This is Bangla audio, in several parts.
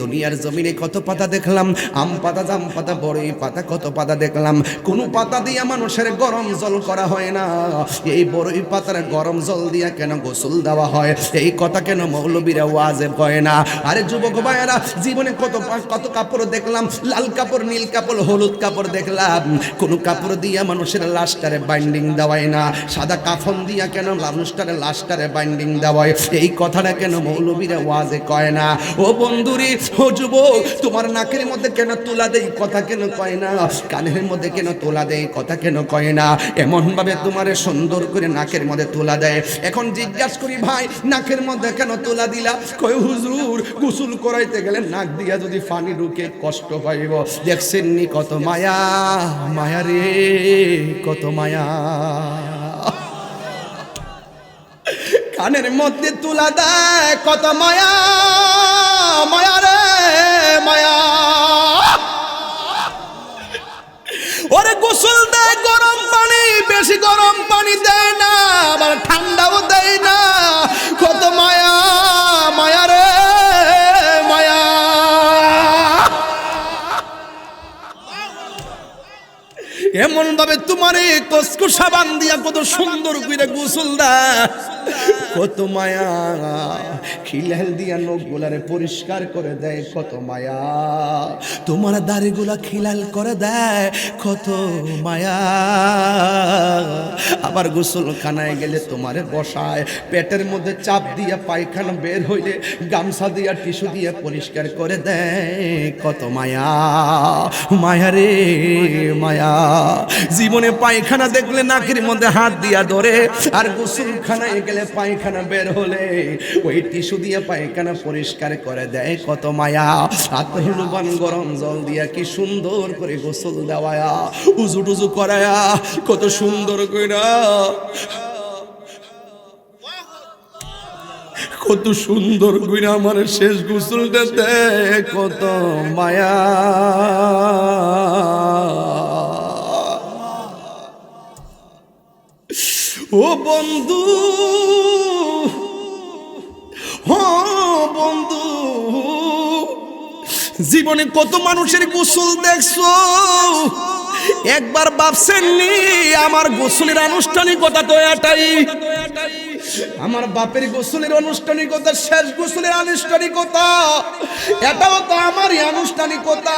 দুনিয়ার জমিনে কত পাতা দেখলাম, আম পাতা, জাম পাতা, বড়ই পাতা, কত পাতা দেখলাম, কোন পাতা দিয়া মানুষের গরম জল করা হয় না। এই বড়ই পাতার গরম জল দিয়া কেন গোসল দেওয়া হয়, এই কথা কেন মৌলবীরা ওয়াজে কয় না? আরে যুবক ভাইয়েরা, জীবনে কত কত কাপড় দেখলাম, লাল কাপড়, নীল কাপড়, হলুদ কাপড় দেখলাম, কোন কাপড় দিয়া মানুষের লাশটারে বাইন্ডিং দেওয়ায় না। সাদা কাফন দিয়া কেন মানুষটারে লাশটারে বাইন্ডিং দেওয়ায়, এই কথাটা কেন মৌলবীরা ওয়াজে কয় না? ও বন্ধুরি, ও যুবক, তোমার নাকের মধ্যে কেন তুলা দেই কথা কেন কয় না? কানের মধ্যে কেন তুলা দেই কথা কেন কয় না? এমন ভাবে তোমারে সুন্দর করে নাকের মধ্যে তুলা দেয়। এখন জিজ্ঞাসা করি ভাই, নাকের মধ্যে কেন তুলা দিলা? কয় হুজুর, গোসল করাইতে গেলে নাক দিয়া যদি পানি ঢুকে কষ্ট পাইব। দেখছেন নি কত মায়া, মায়া রে কত মায়া। কানের মধ্যে তুলা দেয় কত মায়া, মায়া রে মায়া। ওরে গোসল দেয় গরম পানি, বেশি গরম পানি দেয় না, আবার ঠান্ডাও দেয় না। কত মায়া, মায়া রে মায়া। এমন ভাবে তোমারে কসকু সাবান দিয়া কত সুন্দর করে গোসল দেয়, কত মায়া। খিলাল দিয়া নখগুলারে পরিষ্কার করে দেয়, কত মায়া। তোমার দাড়িগুলা খিলাল করে দেয়, কত মায়া। আবার গোসলখানায় গেলে তোমারে বসায়, পেটের মধ্যে চাপ দিয়া পায়খানা বের হইলে গামছা দিয়া টিস্যু দিয়ে পরিষ্কার করে দেয়, কত মায়া, মায়া রে মায়া। জীবনে পায়খানা দেখলে নাকের মধ্যে হাত দিয়া ধরে, আর গোসলখানায় গেলে পায়খানা বের হলে ওই টিস্যু দিয়ে পায়খানা পরিষ্কার করে দেয়, কত মায়া। আতহলুবান গরম জল দিয়া কি সুন্দর করে গোসল দেওয়ায়া, উজু টুজু করায়া, কত সুন্দর কইরা, কত সুন্দর কইরা আমার শেষ গোসলটা দেয়, কত মায়া। ও বন্ধু, ও বন্ধু, জীবনে কত মানুষের গোসল দেখছো, একবার ভাবছেননি আমার গোসলের আনুষ্ঠানিকতা তো এটাই? আমার বাপের গোসলের আনুষ্ঠানিকতা, শেষ গোসলের আনুষ্ঠানিকতা, এটাও তো আমারই আনুষ্ঠানিকতা।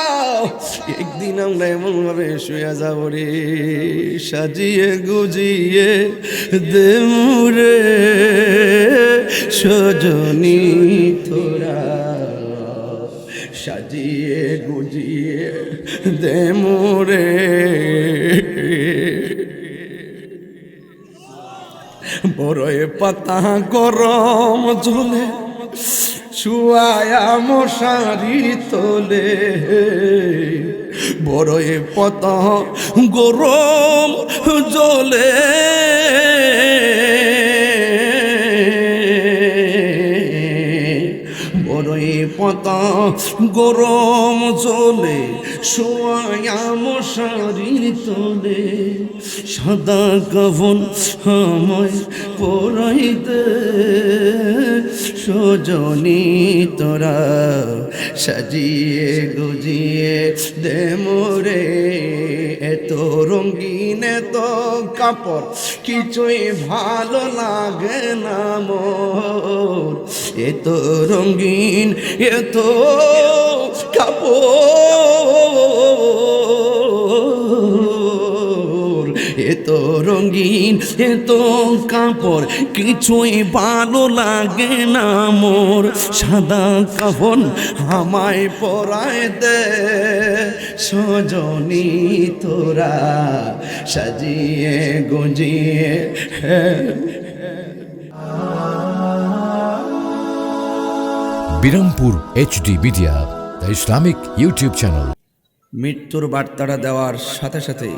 একদিন আমরা এমন ভাবে শুয়ে যাব রে, সাজিয়ে গুজিয়ে দেমুরে সজনী তোরা, সাজিয়ে গুজিয়ে দেমুরে। বড়ই পাতা গরম জলে শুয়ায়া মশারি তোলে, বড়ই পাতা গরম জলে বড়ই পাতা গরম জলে শোয়া মশারি তোলে, সাদা কাফন আমায় পরাইতে সজনী তোরা, সাজিয়ে গুজিয়ে দে মোরে। এত রঙিন এত কাপড় কিছুই ভালো লাগে না মোর, এত রঙিন এত কাপড়, এত রঙিন এত কাপড় কিছুই ভালো লাগে না মোর, সাদা কাফন আমায় পরায় দে সজনী তোরা, সাজিয়ে গুজিয়ে। Birampur HD media, the Islamic YouTube channel. মৃত্যুর বার্তাটা দেওয়ার সাথে সাথে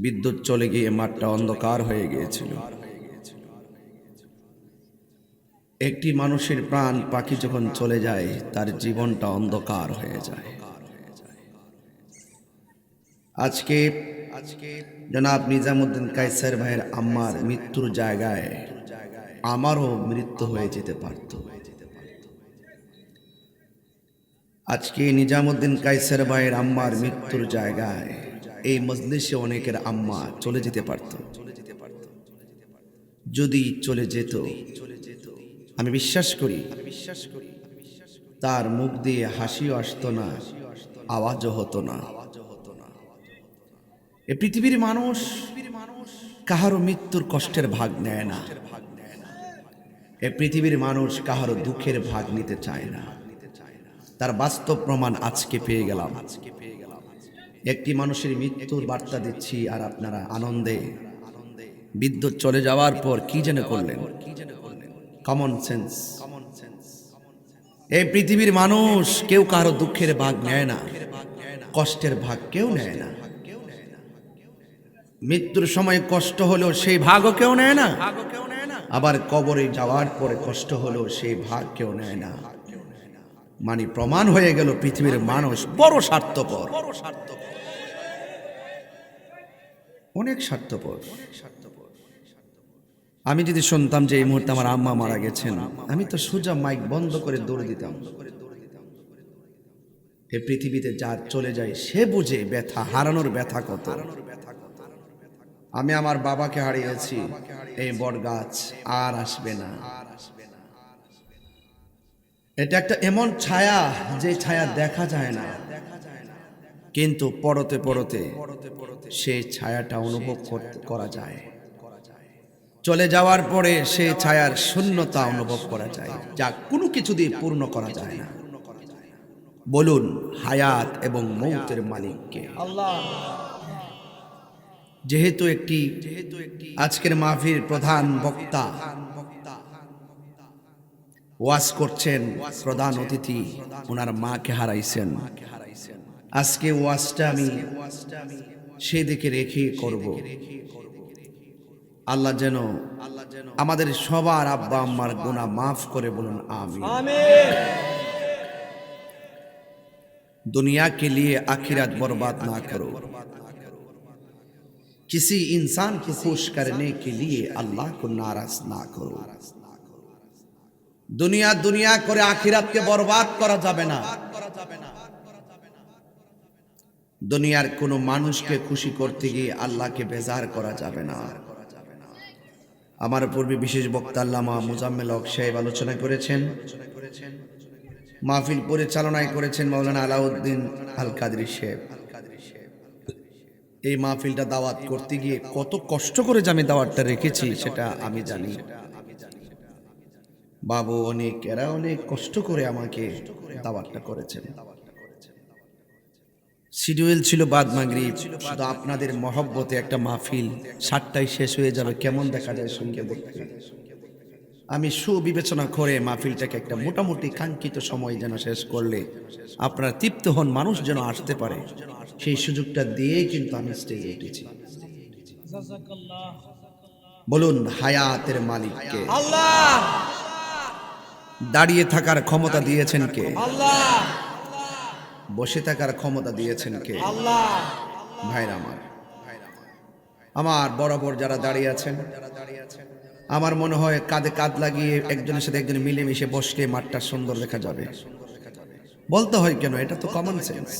বিদ্যুৎ চলে গিয়ে মাঠটা অন্ধকার হয়ে গিয়েছিল। একটি মানুষের প্রাণ পাখি যখন চলে যায়, তার জীবনটা অন্ধকার হয়ে যায়। আজকে জনাব নিজামুদ্দিন কায়সার ভাইয়ের আম্মার মৃত্যুর জায়গায় আমারও মৃত্যু হয়ে যেতে পারত। আজকে নিজামুদ্দিন কায়সার ভাইয়ের আম্মার মৃত্যুর জায়গায় এই মজলিসে অনেকের আম্মা চলে যেতে পারত। যদি চলে যেত, আমি বিশ্বাস করি তার মুখ দিয়ে হাসিও আসতো না, আওয়াজও হতো না। এ পৃথিবীর মানুষ কাহারও মৃত্যুর কষ্টের ভাগ নেয় না। এ পৃথিবীর মানুষ কাহারও দুঃখের ভাগ নিতে চায় না। তার বাস্তব প্রমাণ আজকে পেয়ে গেলাম। একটি মানুষের মৃত্যুর বার্তা দিচ্ছি, আর আপনারা আনন্দে বিদ্যুৎ চলে যাওয়ার পর কি যেন করলেন। Common sense. এই পৃথিবীর মানুষ কেউ কারো দুঃখের ভাগ নেয় না, কষ্টের ভাগ কেউ নেয় না। মৃত্যুর সময় কষ্ট হলেও সেই ভাগও কেউ নেয় না, আবার কবরে যাওয়ার পরে কষ্ট হলেও সেই ভাগ কেউ নেয় না। মানে প্রমাণ হয়ে গেল পৃথিবীর মানুষ বড় স্বার্থপর, অনেক স্বার্থপর। আমি যদি শুনতাম যে এই মুহূর্তে আমার আম্মা মারা গেছেন, আমি তো সোজা মাইক বন্ধ করে দৌড়ে দিতাম। এই পৃথিবীতে যা চলে যায় সে বুঝে ব্যথা, হারানোর ব্যথা কত। আমি আমার বাবাকে হারিয়েছি, এই বট গাছ আর আসবে না। এটা একটা এমন ছায়া যে ছায়া দেখা যায় না, কিন্তু পড়তে পড়তে সেই ছায়াটা অনুভব করা যায়। চলে যাওয়ার পরে সেই ছায়ার শূন্যতা অনুভব করা যায়, যা কোনো কিছু দিয়ে পূর্ণ করা যায় না। বলুন, হায়াত এবং মৌতের মালিক কে? আল্লাহ। যেহেতু আজকের মাহফিল প্রধান বক্তা ওয়াজ করছেন, প্রধান অতিথি ওনার মাকে হারাইছেন, আজকে ওয়াজটা আমি সেদিকে রেখে করব। আল্লাহ যেন আমাদের সবার আব্বা আম্মার গুনাহ মাফ করে, বলুন আমিন। दुनिया के लिए आखिरत बर्बाद ना करो, किसी इंसान को खुश करने के लिए अल्लाह को नाराज ना करो। दुनिया दुनिया করে আখিরাতকে বরবাদ করা যাবে না। দুনিয়ার কোনো মানুষকে খুশি করতে গিয়ে আল্লাহকে বেজার করা যাবে না। আমার পূর্বে বিশেষ বক্তা আল্লামা মুজাম্মেল হক সাহেব আলোচনা করেছেন, মাহফিল পরিচালনায় করেছেন মাওলানা আলাউদ্দিন আল কাদরি সাহেব। এই মাহফিলটা দাওয়াত করতে গিয়ে কত কষ্ট করে যে আমি দাওয়াতটা রেখেছি সেটা আমি জানি। বাবু এরা অনেক কষ্ট করে আমাকে দাওয়াতটা করেছেন। শিডিউল ছিল বাদ মাগরিব, শুধু আপনাদের মহব্বতে একটা মাহফিল 7টায় শেষ হয়ে যাবে, কেমন দেখা যায় সঙ্গে দেখতে। আমি সুবিবেচনা করে মাহফিলটাকে একটা মোটামুটি কাঙ্ক্ষিত সময় যেন শেষ করলে আপনারা তৃপ্ত হন, মানুষ যেন আসতে পারে, সেই সুযোগটা দিয়েই কিন্তু আমি স্টেজে উঠেছি। বলুন, হায়াতের মালিক কে? আল্লাহ। দাঁড়িয়ে থাকার ক্ষমতা দিয়েছেন কে? আল্লাহ। বসে থাকার ক্ষমতা দিয়েছেন কে? আল্লাহ। ভাইরা আমার বরাবর যারা দাঁড়িয়ে আছেন, আমার মনে হয় কাঁধে কাঁধ লাগিয়ে একজনের সাথে একজন মিলেমিশে বসলে মাঠটা সুন্দর দেখা যাবে। বলতে হয় কেন? এটা তো কমন সেন্স।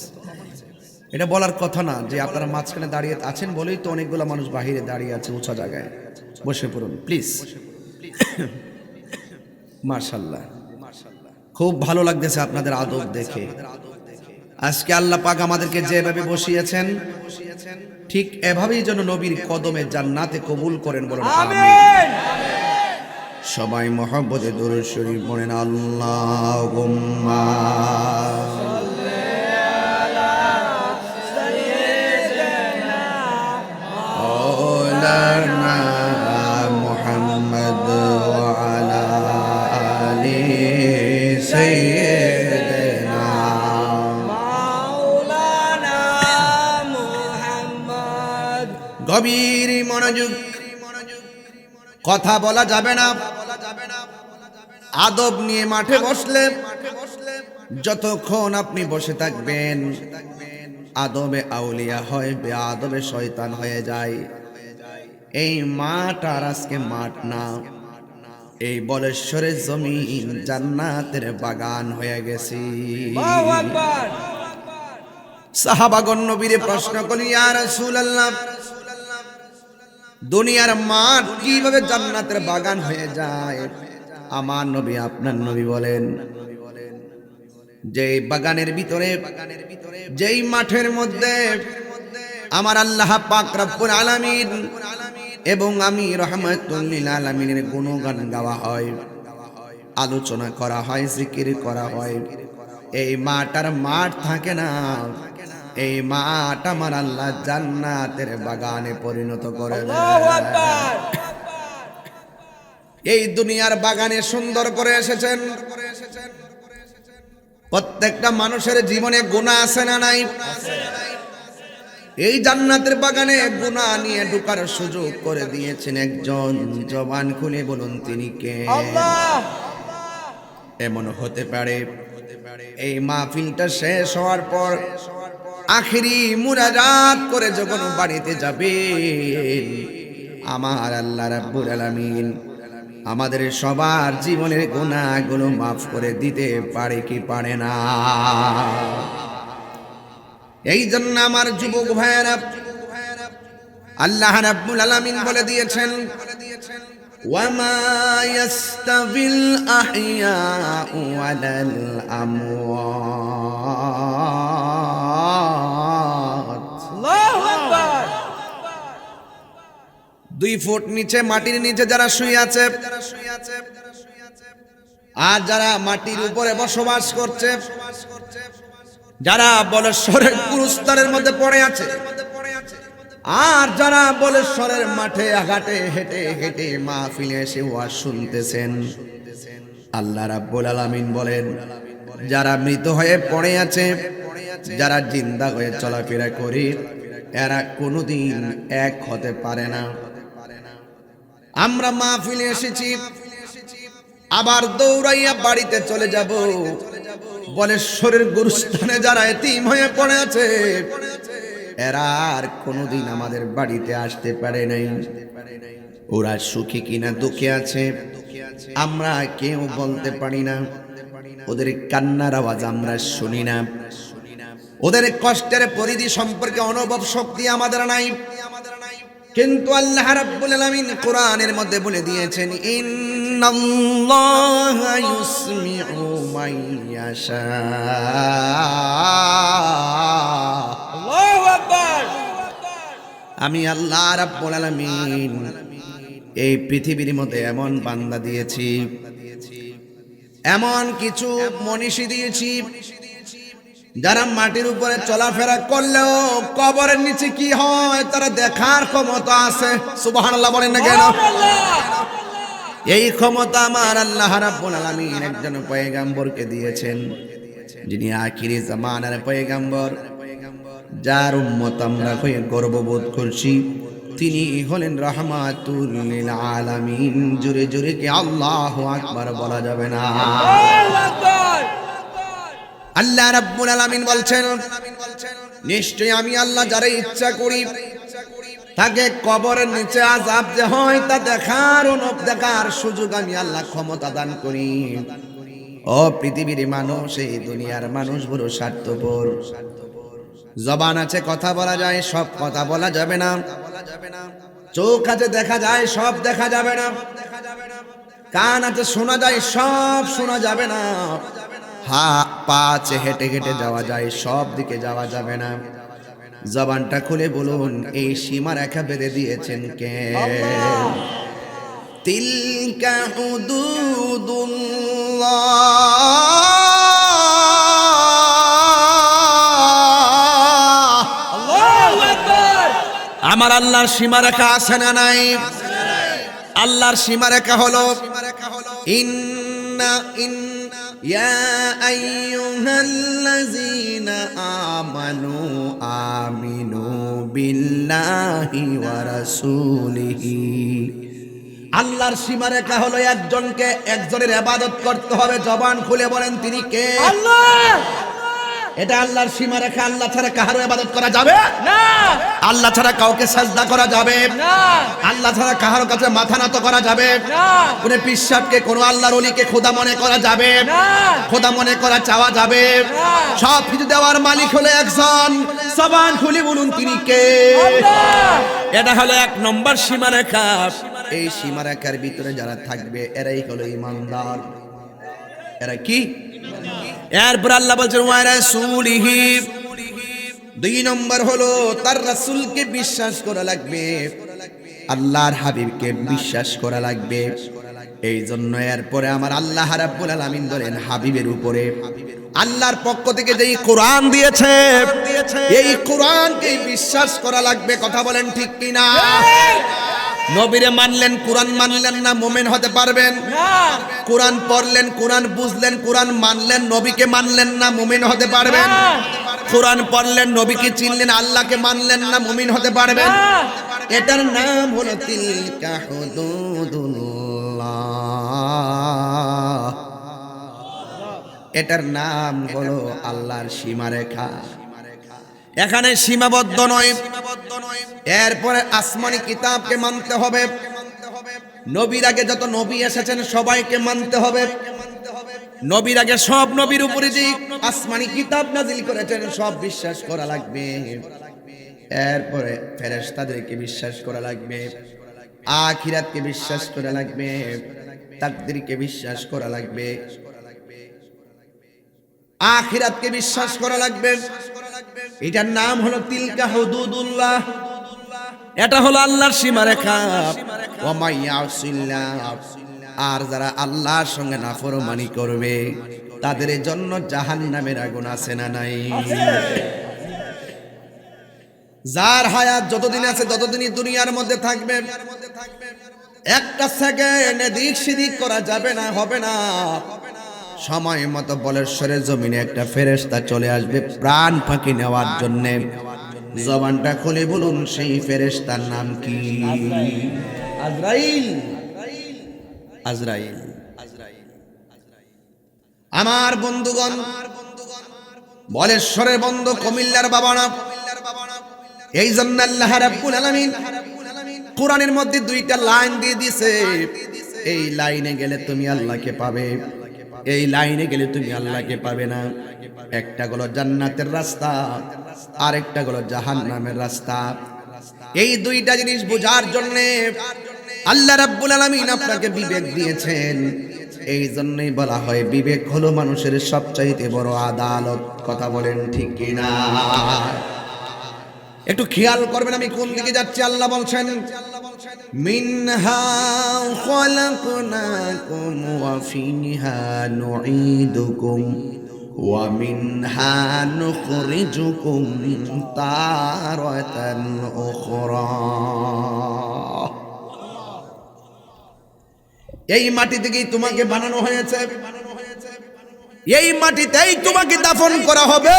এটা বলার কথা না যে আপনারা মাঝখানে দাঁড়িয়ে আছেন বলেই তো অনেকগুলো মানুষ বাহিরে দাঁড়িয়ে আছে উঁচা জায়গায়। বসে পড়ুন প্লিজ। মাশাআল্লাহ, খুব ভালো লাগতেছে আপনাদের আদব দেখে। আজকে আল্লাহ পাক আমাদেরকে যেভাবে বসিয়েছেন ঠিক এভাবেই যেন নবীর কদমে জান্নাতে কবুল করেন, বলেন আমিন। সবাই মহব্বতে দুরূদ শরীফ পড়েন। আল্লাহুম্মা সাল্লি আলা সাইয়্যিদিনা মাওলানা মুহাম্মদ ওয়া আলা আলি সাইয়্যিদিনা মাওলানা মুহাম্মদ। গভীর মনোযোগ, কথা বলা যাবে না। আদব নিয়ে মাঠে বসলে যতক্ষণ আপনি বসে থাকবেন আদবে আউলিয়া হয়, বেআদবে শয়তান হয়ে যায়। এই মাঠ আর আজকে মাঠ না, এই বলেশ্বরের জমিন জান্নাতের বাগান হয়ে গেছে। আল্লাহু আকবার। সাহাবাগণ নবীরে প্রশ্ন করলেন, ইয়া রাসূলুল্লাহ, দুনিয়ার মাঠ কিভাবে জান্নাতের বাগান হয়ে যায়? আমার নবী, আপনার নবী বলেন, যেই বাগানের ভিতরে, যেই মাঠের মধ্যে আমার আল্লাহ পাক রব্বুল আলামিন এবং আমি রাহমাতুল লিল আলামিনের গুণগান গাওয়া হয়, আলোচনা করা হয়, জিকির করা হয়, এই মাঠ আর মাঠ থাকে না, এই মাঠ আমার আল্লাহ জান্নাতের বাগানে পরিণত করে দেয়। আল্লাহু আকবার। এই দুনিয়ার বাগানে সুন্দর করে এসেছেন। প্রত্যেকটা মানুষের জীবনে গুনাহ আছে না নাই? এই জান্নাতের বাগানে গুনাহ নিয়ে ঢোকার সুযোগ করে দিয়েছেন একজন। জবান খুলে বলুন তিনি কে? আল্লাহ। এমন হতে পারে এই মাহফিলটা শেষ হওয়ার পর আখিরি মুনাজাত করে যখন বাড়িতে যাবে, আমার আল্লাহ রাব্বুল আলামিন আমাদের সবার জীবনের গুনাহগুলো মাফ করে দিতে পারে কি পারে না? এই জন্য আমার যুবক ভাইয়েরা, আল্লাহ রাব্বুল আলামিন বলে দিয়েছেন, ওয়ামা ইয়াস্তাবিল আহইয়াউ ওয়ালাল আমওয়াত। আল্লাহু আকবার। 2 ফুট নিচে, মাটির নিচে যারা শুয়ে আছে আর যারা মাটির উপরে বসবাস করছে, যারা বলেশ্বরের গুরুস্তরের মধ্যে পড়ে আছে, আর যারা বলেশ্বরের মাঠে ঘাটে হেঁটে হেঁটে মাহফিলে এসে ওয়াজ শুনতেছেন, আল্লাহ রাব্বুল আলামিন বলেন, যারা মৃত হয়ে পড়ে আছে, যারা জিন্দা হয়ে চলাফেরা করে, এরা কোনোদিন এক হতে পারে না। আমরা মাহফিলে এসেছি, আবার দৌড়াইয়া বাড়িতে চলে যাব। বলেশ্বরের গুরুস্থানে যারা এতিম হয়ে পড়ে আছে, এরা আর কোনোদিন আমাদের বাড়িতে আসতে পারে নাই। ওরা সুখী কিনা দুঃখে আছে আমরা কেউ বলতে পারি না। ওদের কান্নার আওয়াজ আমরা শুনি না। ওদের কষ্টের পরিধি সম্পর্কে অনুভব শক্তি আমাদের নাই। কিন্তু আল্লাহ রাব্বুল আলামিন কোরআনের মধ্যে বলে দিয়েছেন, ইন্নাল্লাহা ইউসমিউ মান ইয়াশা। আল্লাহু আকবার। আমি আল্লাহ রাব্বুল আলামিন এই পৃথিবীর মধ্যে এমন বান্দা দিয়েছি, এমন কিছু মনীষী দিয়েছি, যারা মাটির উপরে চলাফেরা করলেও কবরের নিচে কি হয় তারা দেখার ক্ষমতা আছে। সুবহানাল্লাহ বলেন না কেন? এই ক্ষমতা আমার আল্লাহ রাব্বুল আলামিন একজন পয়গম্বরকে দিয়েছেন, যিনি আখিরি জামানার পয়গম্বর, যার উম্মত আমরা হয়ে গর্ববোধ করছি। তিনি হলেন রাহমাতুল লিল আলামিন। জোরে জোরে কি আল্লাহু আকবার বলা যাবে না? আল্লাহু আকবার। আল্লাহ রাব্বুল আলামিন বলছেন, নিশ্চয় আমি আল্লাহ যারে ইচ্ছা করি তাকে কবরের নিচে আযাব যে হয় তা দেখার সুযোগ আমি আল্লাহ ক্ষমতা দান করি। ও পৃথিবীর মানুষ, এই দুনিয়ার মানুষ বড় স্বার্থপর। জবান আছে, কথা বলা যায়, সব কথা বলা যাবে না। চোখ আছে, দেখা যায়, সব দেখা যাবে না। কান আছে, শোনা যায়, সব শোনা যাবে না। পা আছে, হেঁটে হেঁটে যাওয়া যায়, সব দিকে যাওয়া যাবে না। জবানটা খুলে বলুন, এই সীমারেখা বেঁধে দিয়েছেন কে? তিলকা হুদুদুল্লাহ। আল্লাহু আকবার। আমার আল্লাহর সীমারেখা আছে না নাই? আল্লাহর সীমারেখা হলো ইন্না ইয়া আইয়ুহাল্লাযীনা আমানু আমিনু বিল্লাহি ওয়া রাসূলিহি। আল্লাহর সীমারেখা হলো একজনের ইবাদত করতে হবে। জবান খুলে বলেন তিনি কে? আল্লাহ। এটা আল্লাহর সীমা রেখা। আল্লাহ ছাড়া কারো ইবাদত করা যাবে না আল্লাহ ছাড়া কাউকে সাজদা করা যাবে না আল্লাহ ছাড়া কারো কাছে মাথা নত করা যাবে না কোন পিশাবকে কোন আল্লাহর ওলিকে খোদা মনে করা যাবে না খোদা মনে করা চাওয়া যাবে সব কিছু দেওয়ার মালিক হলো একজন। জবান খুলে বলুন তিনি কে? আল্লাহ। এটা হলো 1 নম্বর সীমারেখা। এই সীমারেখার ভিতরে যারা থাকবে এরাই হলো ইমানদার। এরা কি? এরপর আল্লাহ বলছেন ওয়া রাসূলিহি। 2 নম্বর হলো তার রাসূলকে বিশ্বাস করা লাগবে, আল্লাহর হাবিবকে বিশ্বাস করা লাগবে। এই জন্য এরপরে আমার আল্লাহ রাব্বুল আলামিন বলেন হাবিবের উপরে আল্লাহর পক্ষ থেকে যেই কোরআন দিয়েছে এই কোরআনকে বিশ্বাস করা লাগবে। কথা বলেন ঠিক কিনা? নবীরে মানলেন, কোরআন মানলেন না, মুমিন হতে পারবেন না কোরআন পড়লেন, কোরআন বুঝলেন, কোরআন মানলেন, নবীকে মানলেন না, মুমিন হতে পারবেন না। কোরআন পড়লেন, নবীকে চিনলেন, আল্লাহকে মানলেন না, মুমিন হতে পারবেন? না। এটার নাম হলো তিলকা হুদুদুল্লাহ। এটার নাম হলো আল্লাহর সীমারেখা। এখানে সীমাবদ্ধ নয়, এরপরে আসমানি কিতাবকে মানতে হবে। নবীর আগে যত নবী এসেছেন সবাইকে মানতে হবে। নবীর আগে সব নবীর উপরে যে আসমানি কিতাব নাজিল করেছেন সব বিশ্বাস করা লাগবে। এরপরে ফেরেশতাদেরকে বিশ্বাস করা লাগবে, আখিরাতকে বিশ্বাস করা লাগবে, তাকদীরকে বিশ্বাস করা লাগবে, আখিরাতকে বিশ্বাস করা লাগবে। এটার নাম হলো তিলকা হুদুদুল্লাহ। এটা হলো আল্লাহর সীমারেখা। ওয়া মাইয়াসিল্লাহ, আর যারা আল্লাহর সঙ্গে নাফরমানি করবে তাদের জন্য জাহান্নামের আগুন আছে না নাই? যার হায়াত যতদিন আছে ততদিনই দুনিয়ার মধ্যে থাকবে। একটা সেকেন্ড এদিক সেদিক করা যাবে না, হবে না। সময় মতো বলেশ্বরের জমিনে একটা ফেরেশতা চলে আসবে প্রাণ ফাঁকি নেওয়ার জন্য। জবানটা খুলে বলুন সেই ফেরেশতার নাম কি? আজরাইল। আজরাইল। আমার বন্ধুগণ, বলেশ্বরের বন্ধু কুমিল্লার বাবা না। এই জন্য আল্লাহ রাব্বুল আলামিন কোরআনের মধ্যে 2টা লাইন দিয়ে দিয়েছে। এই লাইনে গেলে তুমি আল্লাহকে পাবে, এই লাইনে গেলে তুমি আল্লাহকে পাবে না। একটা হলো জান্নাতের রাস্তা, আরেকটা হলো জাহান্নামের রাস্তা। এই 2টা জিনিস বোঝার জন্য আল্লাহ রাব্বুল আলামিন আপনাকে বিবেক দিয়েছেন। এই জন্যই বলা হয় বিবেক হলো মানুষের সবচাইতে বড় আদালত। কথা বলেন ঠিক কিনা? একটু খেয়াল করবেন আমি কোন দিকে যাচ্ছি। আল্লাহ বলছেন মিনহা খালাকনাকুম ওয়া ফিহা নুঈদুকুম ওয়া মিনহা নুখরিজুকুম তারাতান উখরা। এই মাটি থেকেই তোমাকে বানানো হয়েছে, এই মাটিতেই তোমাকে দাফন করা হবে,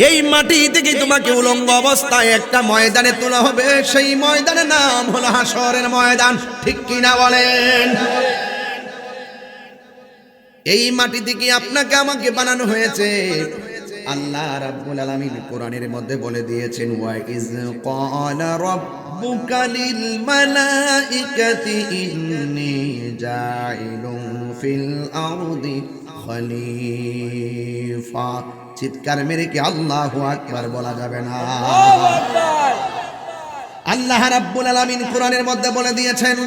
এই মাটি থেকে তোমাকে উলঙ্গ অবস্থায় একটা ময়দানে তোলা হবে। সেই ময়দানের নাম হলো হাসরের ময়দান। ঠিক কিনা বলেন? এই মাটি থেকে আপনাকে আমাকে বানানো হয়েছে। আল্লাহ রাব্বুল আলামিন কোরআনের মধ্যে বলে দিয়েছেন ওয়া ইজ ক্বালা রাব্বুকা লিল মালাইকাতি ইন্নী জাইলুন ফিল আরদি খলিফা। চিৎকার মেরে কি আল্লাহু আকবার বলা যাবে না? আল্লাহ রাব্বুল আলামিন কোরআনের মধ্যে বলে দিয়েছেন,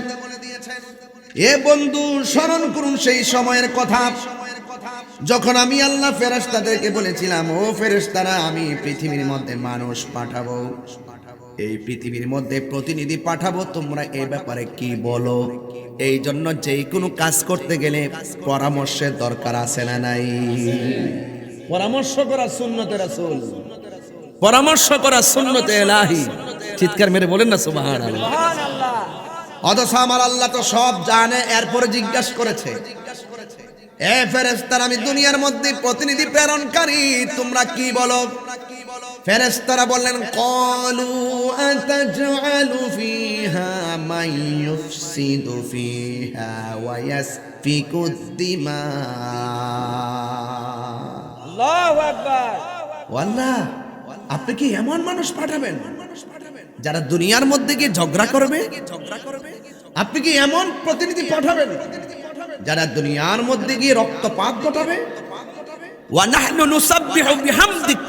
এ বন্ধু স্মরণ করুন সেই সময়ের কথা যখন আমি আল্লাহ ফেরেশতাদেরকে বলেছিলাম ও ফেরেশতারা আমি পৃথিবীর মধ্যে মানুষ পাঠাবো, এই পৃথিবীর মধ্যে প্রতিনিধি পাঠাবো, তোমরা এই ব্যাপারে কি বলো? এই জন্য যেই কোনো কাজ করতে গেলে পরামর্শের দরকার আছে না নাই? পরামর্শ করা সুন্নতে রাসূল, পরামর্শ করা সুন্নতে ইলাহি। চিৎকার মেরে বলেন না সুবহানাল্লাহ। সুবহানাল্লাহ। অথচ আমার আল্লাহ তো সব জানে, এরপরে জিজ্ঞাসা করেছে এ ফেরেশতারা আমি দুনিয়ার মধ্যে প্রতিনিধি প্রেরণকারী, তোমরা কি বলো? ফেরেশতারা বললেন ক্বালু আতাজআলু ফিহা মান ইউফসিদু ফিহা ওয়া ইয়াসফিকুদ দিমা। আল্লাহু আকবার। ও আল্লাহ, আপনি কি এমন মানুষ পাঠাবেন যারা দুনিয়ার মধ্যে গিয়ে ঝগড়া করবে? আপনি কি এমন প্রতিনিধি পাঠাবেন যারা দুনিয়ার মধ্যে গিয়ে রক্তপাত ঘটাবে? ওয়া নাহনু নুসাব্বিহু বিহামদিক।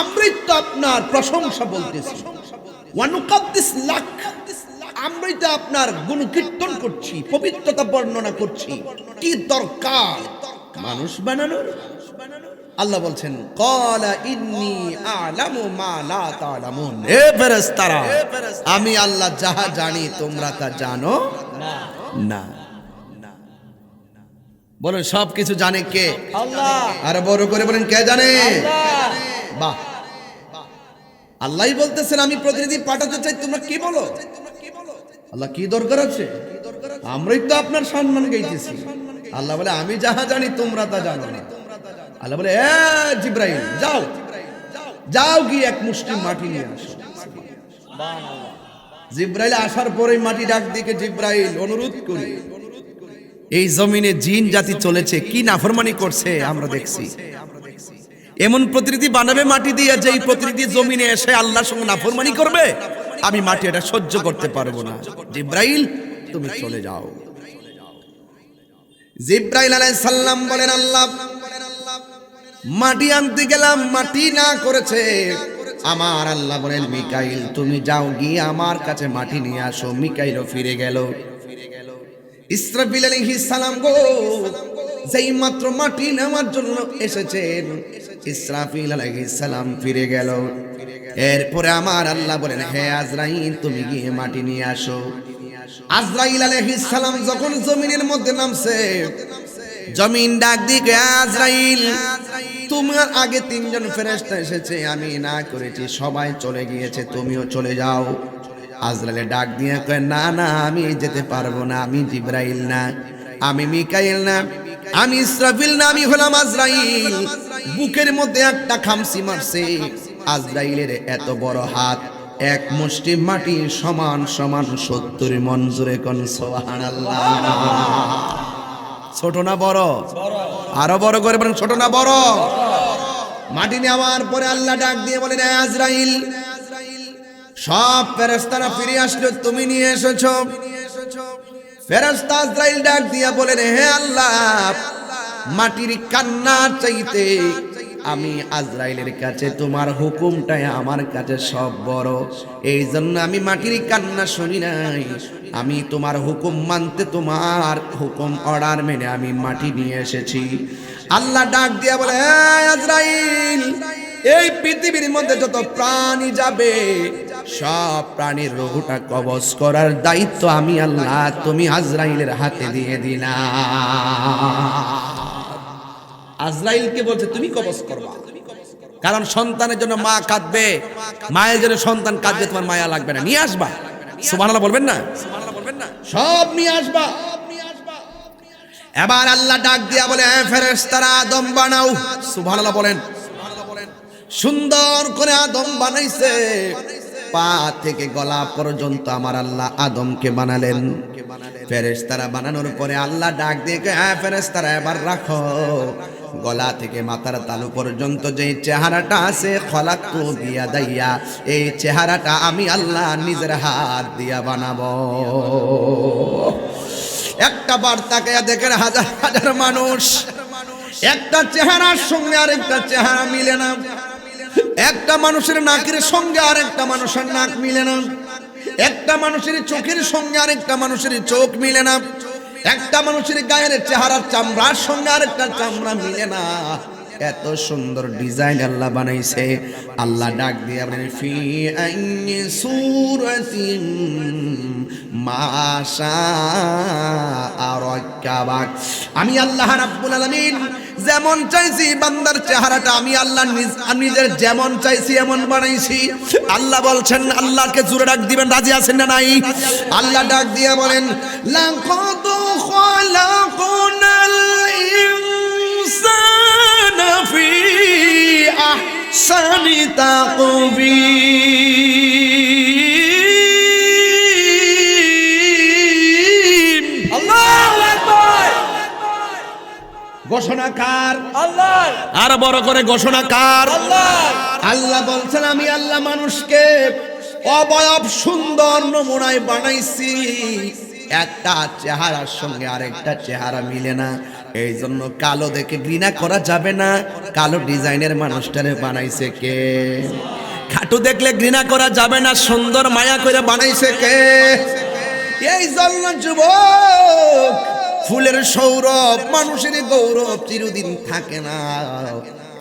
আমরাই তো আপনার প্রশংসা বলতেছি। ওয়া নুকাদ্দিস লাক, আমরাই তো আপনার গুণকীর্তন করছি, পবিত্রতা বর্ণনা করছি। কি দরকার মানুষ বানানোর? আল্লাহ বলছেন ক্বালা ইন্নী আ'লামু মা লা তা'লামুন। হে ফেরেশতারা, আমি আল্লাহ যাহা জানি তোমরা তা জানো না। বলেন সব কিছু জানে কে? আল্লাহ। আর বড় করে বলেন কে জানে? আল্লাহ। বাহ, আল্লাহই বলতেছেন আমি প্রতিনিধি পাঠাতে চাই, তোমরা কি বলো? আল্লাহ কি দরকার আছে? আমরাই তো আপনার সম্মান গাইতেছি। আল্লাহ বলে আমি যাহা জানি তোমরা তা জানো না। আল্লাহ বলে এ জিব্রাইল, যাও যাও গিয়ে এক মুষ্টি মাটি নিয়ে আসো। জিব্রাইল আসার পরেই মাটি ডাক দিকে, জিব্রাইল অনুরোধ করি, এই জমিনে জিন জাতি চলেছে, কি নাফরমানি করছে আমরা দেখছি। এমন প্রতিনিধি বানাবে মাটি দিয়ে, যে এই প্রতিনিধি জমিনে এসে আল্লাহর সঙ্গে নাফরমানি করবে, আমি মাটি এটা সহ্য করতে পারবো না। জিব্রাইল তুমি চলে যাও। জিব্রাইল আলাইহিস সালাম বলেন আল্লাহ মাটি আনতে গেলাম, মাটি না করেছে। আমার আল্লাহ বলেন মিকাইল তুমি যাও গিয়ে আমার কাছে মাটি নিয়ে আসো। মিকাইলও ফিরে গেল। ইসরাফিল আলাইহিস সালাম গো যেই মাত্র মাটি নেওয়ার জন্য এসেছেন, ইসরাফিল আলাইহিস সালাম ফিরে গেল। এরপরে আমার আল্লাহ বলেন হে আজরাইল তুমি গিয়ে মাটি নিয়ে আসো। আজরাইল আলাইহিস সালাম যখন জমিনের মধ্যে নামছে, জমিন ডাক দিকে আজরাইল তোমার আগে তিনজন ফেরেশতা এসেছে, আমি না করেছি, সবাই চলে গিয়েছে, তুমিও চলে যাও। আজরাইল ডাক দিয়ে কয় না না আমি যেতে পারবো না, আমি জিব্রাইল না, আমি মিকাইল না, আমি ইসরাফিল না, আমি হলাম আজরাইল। বুকের মধ্যে একটা খামসি মারছে। আজরাইলের এত বড় হাত, এক মুষ্টি মাটি সমান সমান 70 মণ। জোরে কোন সুবহানাল্লাহ। ছোট না বড়? আরো বড় করে বলেন ছোট না বড়? মাটি নেওয়ার পরে আল্লাহ ডাক দিয়ে বলেন আজরাইল সব ফেরেশতারা ফিরে আসলো, তুমি নিয়ে এসেছো। ফেরেশতা আজরাইল ডাক দিয়া বলেন হে আল্লাহ মাটির কান্না চাইতে আমি আজরাইলের কাছে তোমার হুকুমটাই আমার কাছে সব বড়, এই জন্য আমি মাটির কান্না শুনি নাই। আমি তোমার হুকুম মানতে, তোমার হুকুম অর্ডার মেনে আমি মাটি নিয়ে এসেছি। আল্লাহ ডাক দিয়া বলে আজরাইল এই পৃথিবীর মধ্যে যত প্রাণী যাবে সব প্রাণীর রূহটা কবজ করার দায়িত্ব আমি আল্লাহ তুমি আজরাইলের হাতে দিয়ে দিলা। আজরাইলকে বলছে তুমি কবজ করবা, কারণ সন্তানের জন্য মা কাঁদবে, মায়ের জন্য সন্তান কাঁদবে, তোমার মায়া লাগবে না, নিয়ে আসবা। সুবহানাল্লাহ বলবেন না? সব নিয়ে আসবা। এবার আল্লাহ ডাক দিয়া বলে ফেরেশতারা আদম বানাও। সুবহানাল্লাহ বলেন। সুন্দর করে আদম বানাইছে, পা থেকে গলা পর্যন্ত আমার আল্লাহ আদমকে বানালেন। ফেরেশতারা বানানোর পরে আল্লাহ ডাক দিয়ে ফেরেশতারা এবার রাখো, গলা থেকে মাথার তালু পর্যন্ত যে চেহারাটা আছে খলাকতু বিয়াদাইয়া, এই চেহারাটা আমি আল্লাহ নিজের হাত দিয়া বানাবো। একটা বার তাকায়া দেখেন হাজার হাজার মানুষ, একটা চেহারার সঙ্গে আরেকটা চেহারা মিলে না। একটা মানুষের নাকের সঙ্গে আরেকটা মানুষের নাক মিলে না। একটা মানুষের চোখের সঙ্গে আরেকটা মানুষের চোখ মিলে না। একটা মানুষের গায়ের চেহারার চামড়ার সঙ্গে আরেকটা চামড়া মিলে না। এত সুন্দর ডিজাইন আল্লাহ বানাইছে। আল্লাহ ডাক দিয়ে বলেন ফি আইনি সূরাতিন মাশা আরাকাবাক। আমি আল্লাহ রাব্বুল আলামিন যেমন চাইছি বান্দার চেহারাটা আমি আল্লাহ নিজের যেমন চাইছি এমন বানাইছি। আল্লাহ বলছেন, আল্লাহকে জোরে ডাক দিবেন, রাজি আছেন না নাই? আল্লাহ ডাক দিয়ে বলেন লাকাদ খালাকনাল ইনসানা ফি আহসানি তাকবীর। আল্লাহু আকবার। ঘোষণা ঘোষণা কার? আল্লাহ আর বড় করে ঘোষণা কার? আল্লাহ আল্লাহ বলছেন আমি আল্লাহ মানুষকে অবয়ব সুন্দর নমুনায় বানাইছি, একটা চেহারার সঙ্গে আরেকটা চেহারা মিলে না, এই জন্য কালো দেখে ঘৃণা করা যাবে না। কালো ডিজাইনের মানুষটারে বানাইছে কে? খাটু দেখলে ঘৃণা করা যাবে না, সুন্দর মায়া করে বানাইছে কে? এই জন্য যুবক, ফুলের সৌরভ মানুষের গৌরব চিরদিন থাকে না।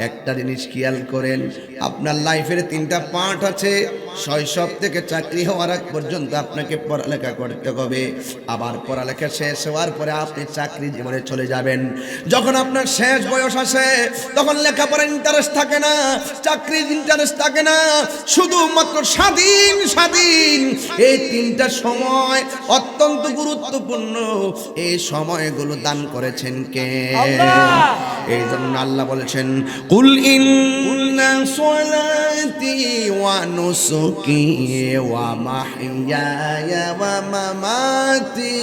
একটা জিনিস খেয়াল করেন, আপনার লাইফের 3টা পার্ট আছে। শৈশব থেকে চাকরি হওয়ার আগ পর্যন্ত আপনাকে পড়ালেখা করতে হবে, আবার পড়ালেখা শেষ হওয়ার পরে আপনি চাকরি জীবনে চলে যাবেন। যখন আপনার শেষ বয়স আসে তখন লেখাপড়ার ইন্টারেস্ট থাকে না, চাকরির ইন্টারেস্ট থাকে না, শুধুমাত্র স্বাধীন স্বাধীন। এই 3টা সময় অত্যন্ত গুরুত্বপূর্ণ, এই সময়গুলো দান করেছেন কে? এই জন্য আল্লাহ বলেছেন কুল ইন্না সলাতি ওয়া নুসুকি ওয়া মাহইয়ায়া ওয়া মামাতি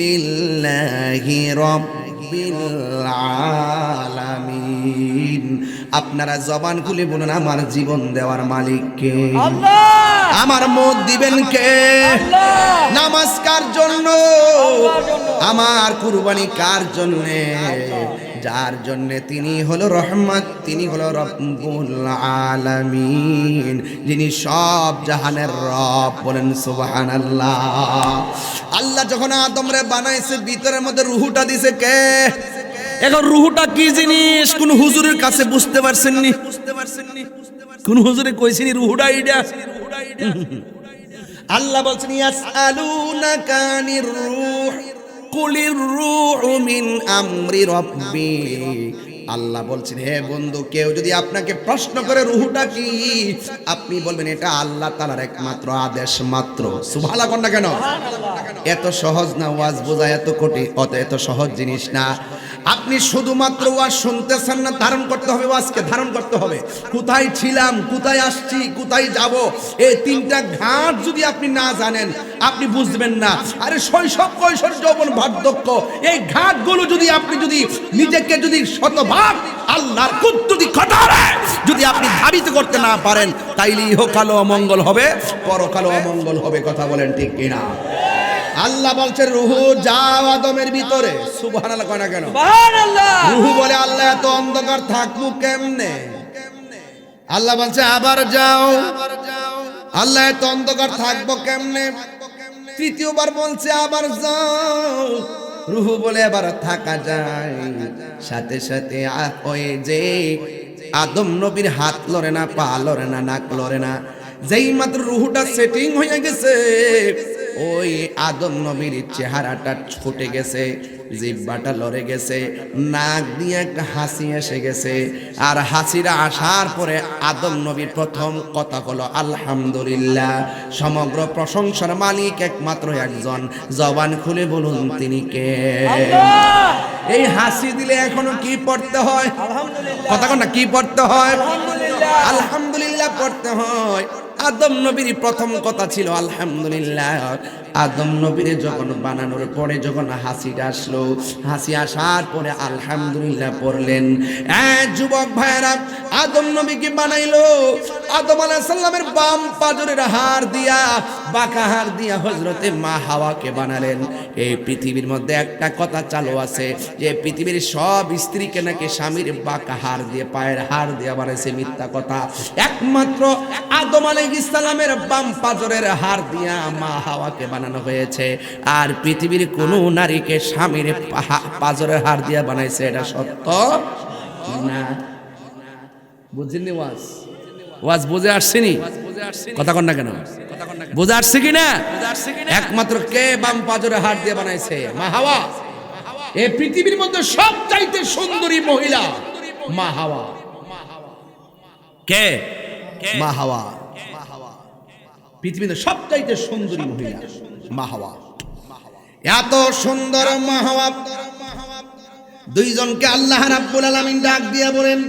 লিল্লাহি রাব্বিল আলামিন। আপনারা জবান খুলে বলুন, আমার জীবন দেওয়ার মালিক কে? আল্লাহ আমার মত দিবেন কে? আল্লাহ নামাজ কার জন্য? আমার কুরবানি কার জন্য? যার জন্য তিনি হলো রহমত, তিনি হলো রব্বুল আলামিন, যিনি সব জাহানের রব। বলেন সুবহানাল্লাহ। আল্লাহ যখন আদমরে বানাইছে ভিতরের মধ্যে রুহুটা দিছে কে? এখন রুহুটা কি জিনিস কোন হুজুরের কাছে বুঝতে পারছেননি? কোন হুজুরে কইছেনি রুহুটা এইটা? আল্লাহ বলছেন ইয়াসআলুনাকা আনির রূহ কুলির রূহু মিন আমরি রাব্বি। আল্লাহ বলছেন হে বন্ধু, কেউ যদি আপনাকে প্রশ্ন করে রুহুটা কি, আপনি বলবেন এটা আল্লাহ তাআলার একমাত্র আদেশ মাত্র। সুবহানাল্লাহ কোন না কেন? এত সহজ না ওয়াজ বোঝা, এত কঠিন, এত সহজ জিনিস না। আপনি শুধুমাত্র ওয়াজ শুনতেছেন না, ধারণ করতে হবে, ওয়াজকে ধারণ করতে হবে। কোথায় ছিলাম, কোথায় আসছি, কোথায় যাব, এই 3টা ঘাট যদি আপনি না জানেন আপনি বুঝবেন না। আরে শৈশব কৈশোর যৌবন বার্ধক্য, এই ঘাটগুলো যদি আপনি নিজেকে শতভাগ আল্লাহর কুদরতি কটারে যদি আপনি ধাবিত করতে না পারেন, তাইলে ইহকালও অমঙ্গল হবে, পরকালও অমঙ্গল হবে। কথা বলেন ঠিক কিনা? আল্লাহ বলছে রুহু যাও আদমের ভিতরে। সুবহানাল্লাহ কয় না কেন? সুবহানাল্লাহ। রুহু বলে আল্লাহ এত অন্ধকার থাকবো কেমনে? আল্লাহ বলছে আবার যাও। আল্লাহ এত অন্ধকার থাকবো কেমনে? 3য়বার বলছে আবার যাও। রুহু বলে এবার থাকা যায়। সাথে সাথে ওই যে আদম নবীর হাত লড়ে না, পা লড়ে না, নাক লড়ে না, যেই মাত্র রুহুটা সেটিং হয়ে গেছে, ওই আদম নবীর চেহারাটা ফুটে গেছে, জিহ্বাটা লড়ে গেছে, নাক দিয়ে একটা হাসি এসে গেছে। আর হাসিটা আসার পরে আদম নবীর প্রথম কথা হলো আলহামদুলিল্লাহ, সমগ্র প্রশংসার মালিক একমাত্র একজন, জবান খুলে বলুন তিনি কে? এই হাসি দিলে এখনো কি পড়তে হয়? আলহামদুলিল্লাহ। কথা কন না, কি পড়তে হয়? আলহামদুলিল্লাহ। আলহামদুলিল্লাহ পড়তে হয়। আদম নবীর প্রথম কথা ছিল আলহামদুলিল্লাহ। আদম নবীর যখন বানানোর পরে যখন হাসিটা আসলো, হাসি আসার পরে আলহামদুলিল্লাহ পড়লেন। যুবক ভাইয়েরা, আদম নবীকে বানাইলো আদম আলাইহিস সালামের বাম পাজরের হাড় দিয়া, বাঁকা হাড় দিয়া হযরতে মা হাওয়াকে বানালেন। এই পৃথিবীর মধ্যে একটা কথা চালু আছে যে পৃথিবীর সব স্ত্রীকে নাকি স্বামীর বাঁকা হাড় দিয়ে, পায়ের হাড় দিয়ে বানাইছে, মিথ্যা কথা। একমাত্র আদম আলাইহিস সালামের বাম পাজরের হাড় দিয়া মা হাওয়াকে বানানো হয়েছে। আর পৃথিবীর কোনো নারীকে স্বামীর পাজরের হাড় দিয়া বানাইছে, এটা সত্য না। বুঝলেন? ওয়াজ বুঝে আসছেনি? কথা কন না কেন? বুঝে আসছে কিনা? একমাত্র কে বাম পাজরে হাত দিয়ে বানাইছে? মা হাওয়া। এই পৃথিবীর মধ্যে সবচাইতে সুন্দরী মহিলা মা হাওয়া। কে? মা হাওয়া। পৃথিবীতে সবচাইতে সুন্দরী মহিলা মা হাওয়া। এত সুন্দর মা হাওয়া দুইজনকে আল্লাহ রাব্বুল আলামিন ডাক দিয়া বলেন,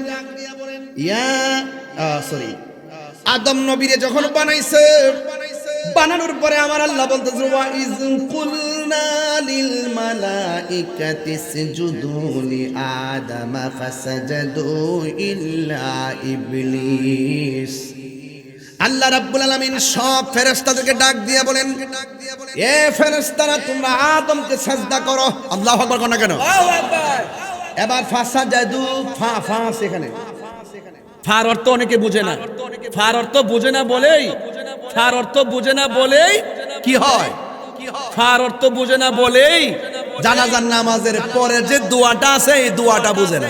আদম নবীরে যখন বানাইছে, বানানোর পরে আমার আল্লাহ বলতেছে ওয়া ইজ কুল কুলনা লিল মালাইকাতি ইসজুদু লিআদামা ফাসাজাদু ইল্লা ইবলিস। আল্লাহ রাব্বুল আলামিন সব ফেরেশতাদেরকে ডাক দিয়ে বলেন, এ ফেরেশতারা তোমরা আদমকে সিজদা করো। আল্লাহু আকবার কোন কেন? আল্লাহু আকবার। এবার ফাসাজাদু ফা সেখানে ফার অর্থ অনেকে বুঝে না, ফার অর্থ বুঝে না বলেই, ফার অর্থ বুঝে না বলেই কি হয়? ফার অর্থ বুঝে না বলেই জানাজার নামাজের পরে যে দোয়াটা আছে এই দোয়াটা বুঝে না।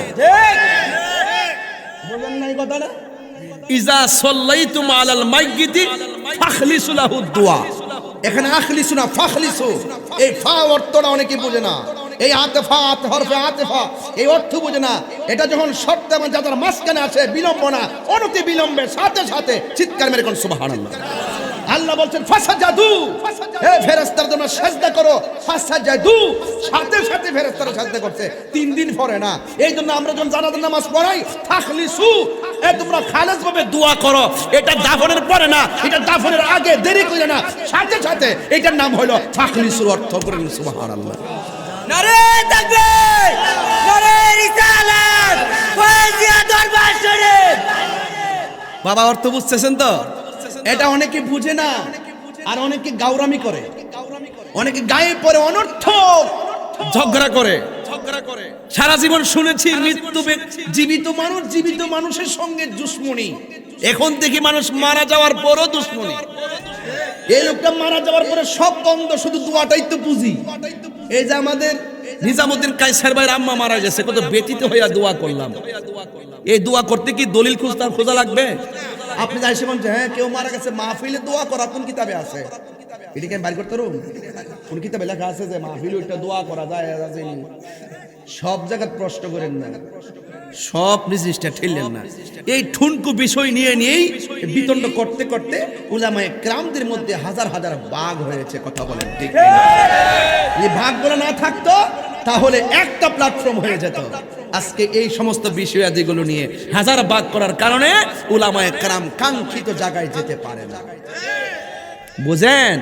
বুঝেন না এই কথাটা? ইজা সাল্লাইতুম আলাল মাইয়িতি ফাখলিসু লাহু দুআ। এখানে আখলিসু না ফাখলিসু, এই ফা অর্থটা অনেকে বুঝে না। এই আতেফা হরফে আতেফা এই অর্থ বুঝে না। এটা যখন শর্ত এবং যাদের মাঝখানে আছে বিলম্বনা, অনতি বিলম্বে সাথে সাথে চিৎকার মেরে কোন সুবহানাল্লাহ। আল্লাহ বলছেন ফাসাজাদু, হে ফেরেশতারা তোমরা সিজদা করো। ফাসাজাদু, সাথে সাথে ফেরেশতারা সিজদা করছে, 3 দিন পরে না। এই জন্য আমরা যখন জানাজার নামাজ পড়াই ফাখলিসু, এ তোমরা খালেস ভাবে দোয়া করো। এটা দাফনের পরে না, এটা দাফনের আগে, দেরি করে না, সাথে সাথে। এটার নাম হলো ফাখলিসুর অর্থ করেন সুবহানাল্লাহ। নারে তাকবীর, নারে রিসালাত, ফাজিয়া দরবার শরীফ। বাবা অর্থ বুঝতেছেন তো? এটা অনেকে বুঝে না, আর অনেকে গাউরামি করে, অনেকে গায়ে পড়ে অনর্থক ঝগড়া করে। সারা জীবন শুনেছি জীবিত মানুষের সঙ্গে দুশ্মনী। এখন থেকে মানুষ মারা যাওয়ার পরও দুশ্মনী। এই লোকটা মারা যাওয়ার পরে সব বন্ধ, শুধু দোয়াটাই তো বুঝি। এই যে আমাদের নিজামউদ্দিন কায়সার ভাইয়ের আম্মা মারা গেছে, কত ব্যতীত হইয়া দোয়া করলাম। এই দোয়া করতে কি দলিল খোঁজা লাগবে? আপনি যাই সেমন যে হ্যাঁ কেউ মারা গেছে মাহফিলে দোয়া করা কোন কিতাবে আছে? এটাকে আমি বাইর করতে পারুন? কোন কিতাবে লেখা আছে যে মাহফিলে ওইটা দোয়া করা যায়? সব জায়গায় প্রশ্ন করেন না, সব জিনিসটা ঠেললেন না। এই ঠুনকু বিষয় নিয়েই বিতণ্ড করতে করতে উলামায়ে কেরামদের মধ্যে হাজার হাজার ভাগ হয়েছে। কথা বলেন ঠিক? এই ভাগগুলো না থাকতো তাহলে একটা প্ল্যাটফর্ম হয়ে যেত। আজকে এই সমস্ত বিষয়াদিগুলো নিয়ে হাজার ভাগ করার কারণে উলামায়ে কেরাম কাঙ্ক্ষিত জায়গায় যেতে পারে না। বুঝেন?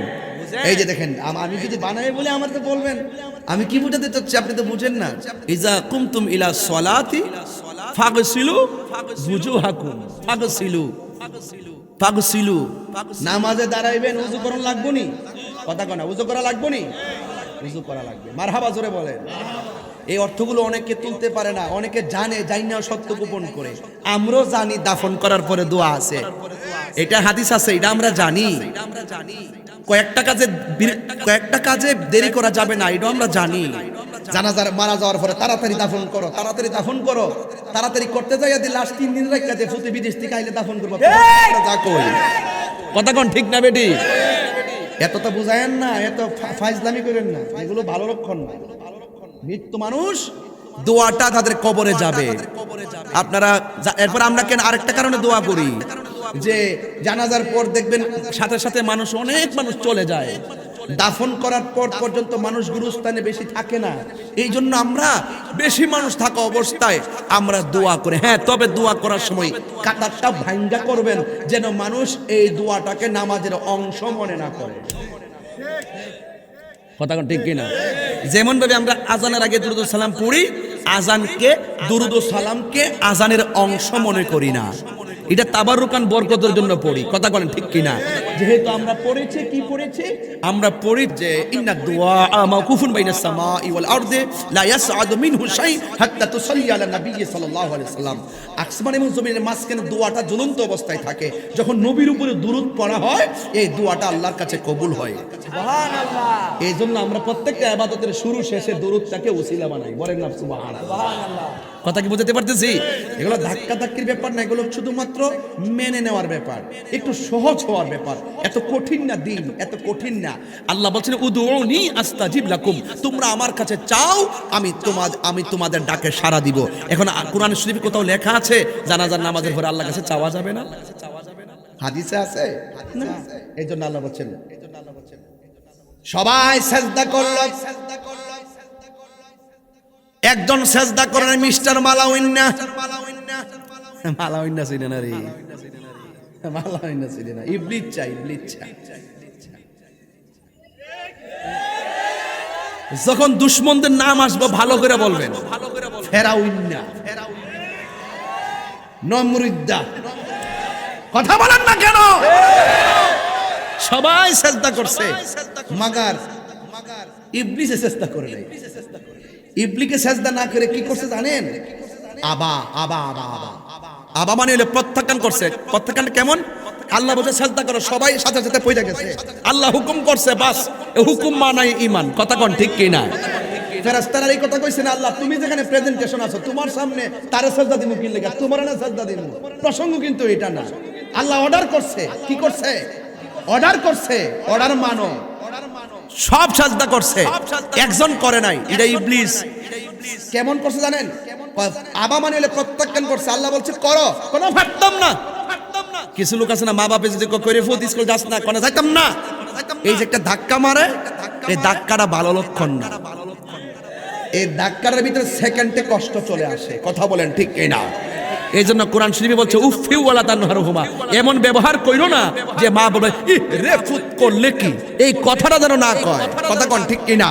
এই যে দেখেন, আমি যদি বানাই বলে আমার তো বলবেন আমি কি বুঝাতে চাচ্ছি, আপনি তো বুঝেন না। ইজা কুমতুম ইলা সলাতি ফাগসিলু বুজুহাকুম, ফাগসিলু। নামাজে দাঁড়াইবেন, উযু করা লাগবো নি? কথা কনা, উযু করা লাগবো নি? উযু করা লাগবে। মারহাবা জোরে বলেন। এই অর্থগুলো অনেকে তুলতে পারে না, অনেকে জানে, জানি না সত্য গোপন করে। আমরাও জানি দাফন করার পরে দোয়া আছে, এটা হাদিস আছে, এটা আমরা জানি। কয়েকটা কাজে দেরি করা যাবে না, এটা আমরা জানি। জানাজার মারা যাওয়ার পরে তাড়াতাড়ি দাফন করো, তাড়াতাড়ি দাফন করো। তাড়াতাড়ি করতে যাই যদি লাস্ট 3 দিন রেখে দে, ফুতে বিদেশ থেকে আইলে দাফন করবো। যা কই কথা কোন ঠিক না বেটি? এত তো বুঝায়েন না, এত ফাইজলামি করেন না, এগুলো ভালো লক্ষণ না। মৃত্যু মানুষ দোয়াটা তাদের কবরে যাবে। আপনারা এরপর আমরা কেন আরেকটা কারণে দোয়া করি, যে জানাজার পর দেখবেন সাথে সাথে অনেক মানুষ চলে যায়। দাফন করার পর পর্যন্ত মানুষ গুরুস্থানে বেশি থাকে না। এই জন্য আমরা বেশি মানুষ থাকা অবস্থায় আমরা দোয়া করি। হ্যাঁ, তবে দোয়া করার সময় কাতারটা ভাঙ্গা করবেন, যেন মানুষ এই দোয়াটাকে নামাজের অংশ মনে না করে। কথা ঠিক কিনা? যেমন ভাবে আমরা আজানের আগে দুরূদ সালাম পড়ি, আজানকে দুরূদ সালামকে আজানের অংশ মনে করি না। এটা তাবাররুকান বরকতের জন্য পড়ি। কথা বলেন ঠিক কিনা? যেহেতু আমরা পড়েছি, কি পড়েছি? আমরা পড়ি যে ইন্না দুআ মাওকুফুন বাইনাস সামাই ওয়াল আরদি লা ইয়াসআদু মিনহু শাই হাত্তা তুসাল্লি আলা নবী সাল্লাল্লাহু আলাইহি সাল্লাম। আসমান এবং জমিনের মাঝখানে দোয়াটা ঝুলন্ত অবস্থায় থাকে। যখন নবীর উপরে দুরূদ পড়া হয়, এই দোয়াটা আল্লাহর কাছে কবুল হয়। সুবহানাল্লাহ। এই জন্য আমরা প্রত্যেকটা ইবাদতের শুরু শেষে দুরূদটাকে ওসিলা বানাই। বলেন না সুবহানাল্লাহ। কথা কি বুঝাতে পারতেছি? এগুলো ধাক্কা ধাক্কির ব্যাপার না, এগুলো শুধুমাত্র মেনে নেওয়ার ব্যাপার, একটু সহজ হওয়ার ব্যাপার। এত কঠিন না দিন, এত কঠিন না। আল্লাহ বলছেন উদউনি আস্তাজিব লাকুম, তোমরা আমার কাছে চাও, আমি তোমাদের ডাকে সাড়া দিব। এখন কোরআন শরীফে কোথাও লেখা আছে জানাজার নামাজের পরে আল্লাহর কাছে চাওয়া যাবে না? হাদিসে আছে না? এই জন্য আল্লাহ বলছেন সবাই সেজদা করল। একজন সেজদা করেন মিস্টার মালাউইন্না। মালাউইন্না ছিলেন না রে, মালাউইন্না ছিলেন না, ইবলিস চা। যখন দুশ্মনদের নাম আসবে ভালো করে বলবেন, ফেরাউন্না, নমরুদ্দা, কথা বলেন না কেন? সবাই চেষ্টা করছে, মাগার ইবলিসে চেষ্টা করে নাই। ইবলিকে সেজদা না করে কি করছে জানেন? আবা আবা আবা আবা আবা মানে হলো প্রত্যাখ্যান করছে। প্রত্যাখ্যান কেমন? আল্লাহ বলছে সেজদা করো, সবাই সাথে সাথে পড়ে গেছে। আল্লাহ হুকুম করছে, বাস এই হুকুম মানাই ঈমান। কথা কোন ঠিক কি না? ফেরেশতারা এই কথা কইছে না, আল্লাহ তুমি যেখানে প্রেজেন্টেশন আছো তোমার সামনে তারে সেজদা দিমু কি লাগা, তোমার না সেজদা দিমু। প্রসঙ্গ কিন্তু এটা না। আল্লাহ অর্ডার করছে, কি করছে? অর্ডার করছে, অর্ডার মানো। সব সাজদা করছে, একজন করে নাই, এটা ইবলিস। কেমন করছে জানেন? আবা মানে হলে প্রত্যাখ্যান করছে। আল্লাহ বলছে করো, কোনো ভাবতাম না। কিছু লোক আছে না, মা বাপে যদি করে ফুট স্কুল যাস না, কোনো যাইতাম না, এই যে একটা ধাক্কা মারে, এই ধাক্কাটা ভালো লক্ষণ না। এই ধাক্কার ভিতরে সেকেন্ডে কষ্ট চলে আসে। কথা বলেন ঠিক কি না? এই জন্য কোরআন শরীফে বলছে উফিউ ওয়ালা তানহারহুমা, এমন ব্যবহার কইরো না যে মা বলে রে ফুত করলে কি, এই কথাটা যেন না কয়। কথা কোন ঠিক কি না?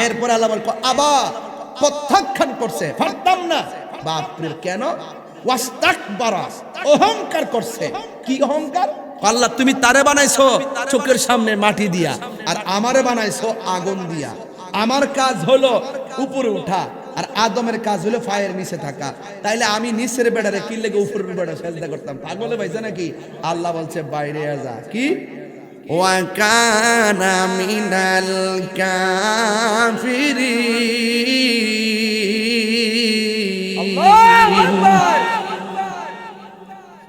এরপর আল্লাহ বলল আবা, প্রত্যাখ্যান করছে, পারতাম না। বাপরে কেন? ওয়াস্তাকবারা, অহংকার করছে। কি অহংকার? আল্লাহ তুমি তারে বানাইছো চোখের সামনে মাটি দিয়া, আর আমারে বানাইছো আগুন দিয়া। আমার কাজ হলো উপরে উঠা, আর আদমের কাজ হলো ফায়ের নিচে থাকা। তাইলে আমি নিচের বেড়ারে কি লেগে উপরের বেড়া সেজদা করতাম? পাগলে ভাইছে নাকি? আল্লাহ বলছে বাইরে যা। কি? ওয়াকানা মিনাল কাফিরিন।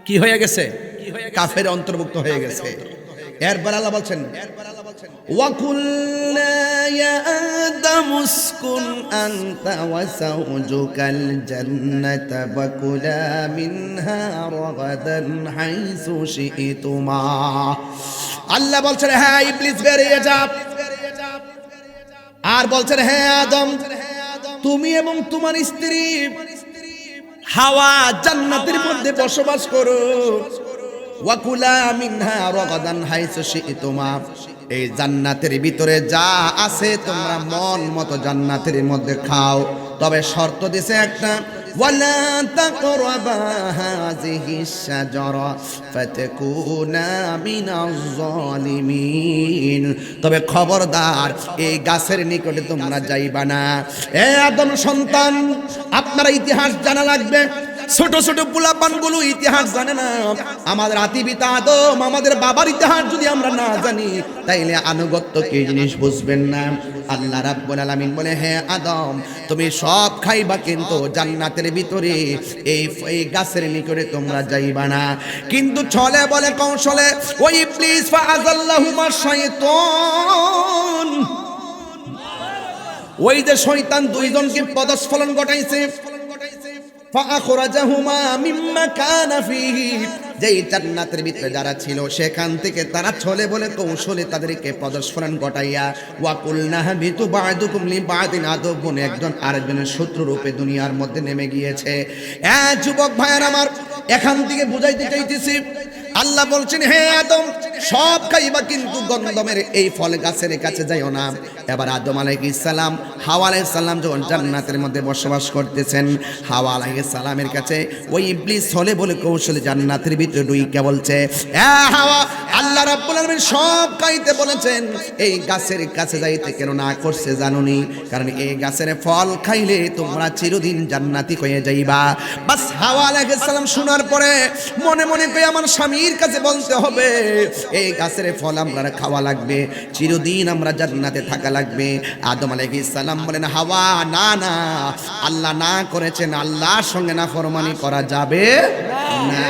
কি হয়ে গেছে? কাফের অন্তর্ভুক্ত হয়ে গেছে। এরপর আল্লাহ বলছেন ওয়াকুল্না ইয়া আদামু উসকুন আনতা ওয়া যাওজুকাল জান্নাতা ওয়া কুলা মিনহা রাগাদান হাইসু শি'তুমা। আল্লাহ বলছেন হ্যাঁ ইবলিস বেরিয়ে যা। আর বলছেন হ্যাঁ আদম, তুমি এবং তোমার স্ত্রী হাওয়া জান্নাতের মধ্যে বসবাস করো। ওয়াকুলা মিনহা রাগাদান হাইসু শি'তুমা, এই জান্নাতের ভিতরে যা আছে তোমরা মন মতো জান্নাতের মধ্যে খাও, তবে শর্ত দিছে একটা, ওয়ালা তাকরাবা হাযিহিশ শাজারা ফাতাকুনা মিনাজ জালিমিন, তবে খবরদার এই গাছের নিকটে তোমরা যাইবা না। এ আদম সন্তান, আপনারা ইতিহাস জানা লাগবে। ছোট ছোট পোলাপানগুলো ইতিহাস জানে না। আমাদের আতিপিতা আদম, আমাদের বাবার ইতিহাস যদি আমরা না জানি তাইলে আনুগত্য কি জিনিস বুঝবেন না। আল্লাহ রাব্বুল আলামিন বলে হে আদম তুমি সব খাইবা, কিন্তু জান্নাতের ভিতরে এই গাছের নিকটে তোমরা যাইবা না। কিন্তু ছলে বলে কৌশলে ওই ইবলিস ফাআযাল্লাহুমা শাইতান, ওই যে শয়তান দুইজনকে পদস্খলন ঘটাইছে। ফাআখরাজাহুমা মিম্মা কানা ফীহি, যেই জান্নাতের ভিতরে যারা ছিল সেখান থেকে তারা ছলে বলে কৌশলে তাদেরকে পদস্খলন ঘটাইয়া ওয়া কুলনা হাবিতু বা'দুকুম লিবা'দিন, আদম একজন আরেকজনের শত্রু রূপে দুনিয়ার মধ্যে নেমে গিয়েছে। যুবক ভাইয়ের আমার, এখান থেকে বুঝাইতে চাইতেছি আল্লাহ বলছেন হে আদম সব খাইবা, কিন্তু গন্ধমের এই ফল গাছের কাছে যাইও না। এবার আদম আলাইহিস সালাম, হাওয়া আলাইহিস সালাম যখন জান্নাতের মধ্যে বসবাস করতেছেন, হাওয়া আলাইহিস সালামের কাছে ওই ইবলিস ছলে বলে কৌশলে জান্নাতের ভিতরে ঢুইকা বলছে এ হাওয়া, আল্লাহ রাব্বুল আলামিন সব খাইতে বলেছেন, এই গাছের কাছে যাইতে কেন না করছে জানুনি? কারণ এই গাছের ফল খাইলে তোমরা চিরদিন জান্নাতি হয়ে যাইবা। বাস হাওয়া আলাইহিস সালাম শোনার পরে মনে মনে কই আমার স্বামীর কাছে বলতে হবে এই গাছের ফল আমরা খাওয়া লাগবে, চিরদিন আমরা জান্নাতে থাকা লাগবে। আদম আলাইহিস সালাম বলেন হাওয়া না না, আল্লাহ না করেছেন, আল্লাহর সঙ্গে নাফরমানি করা যাবে না।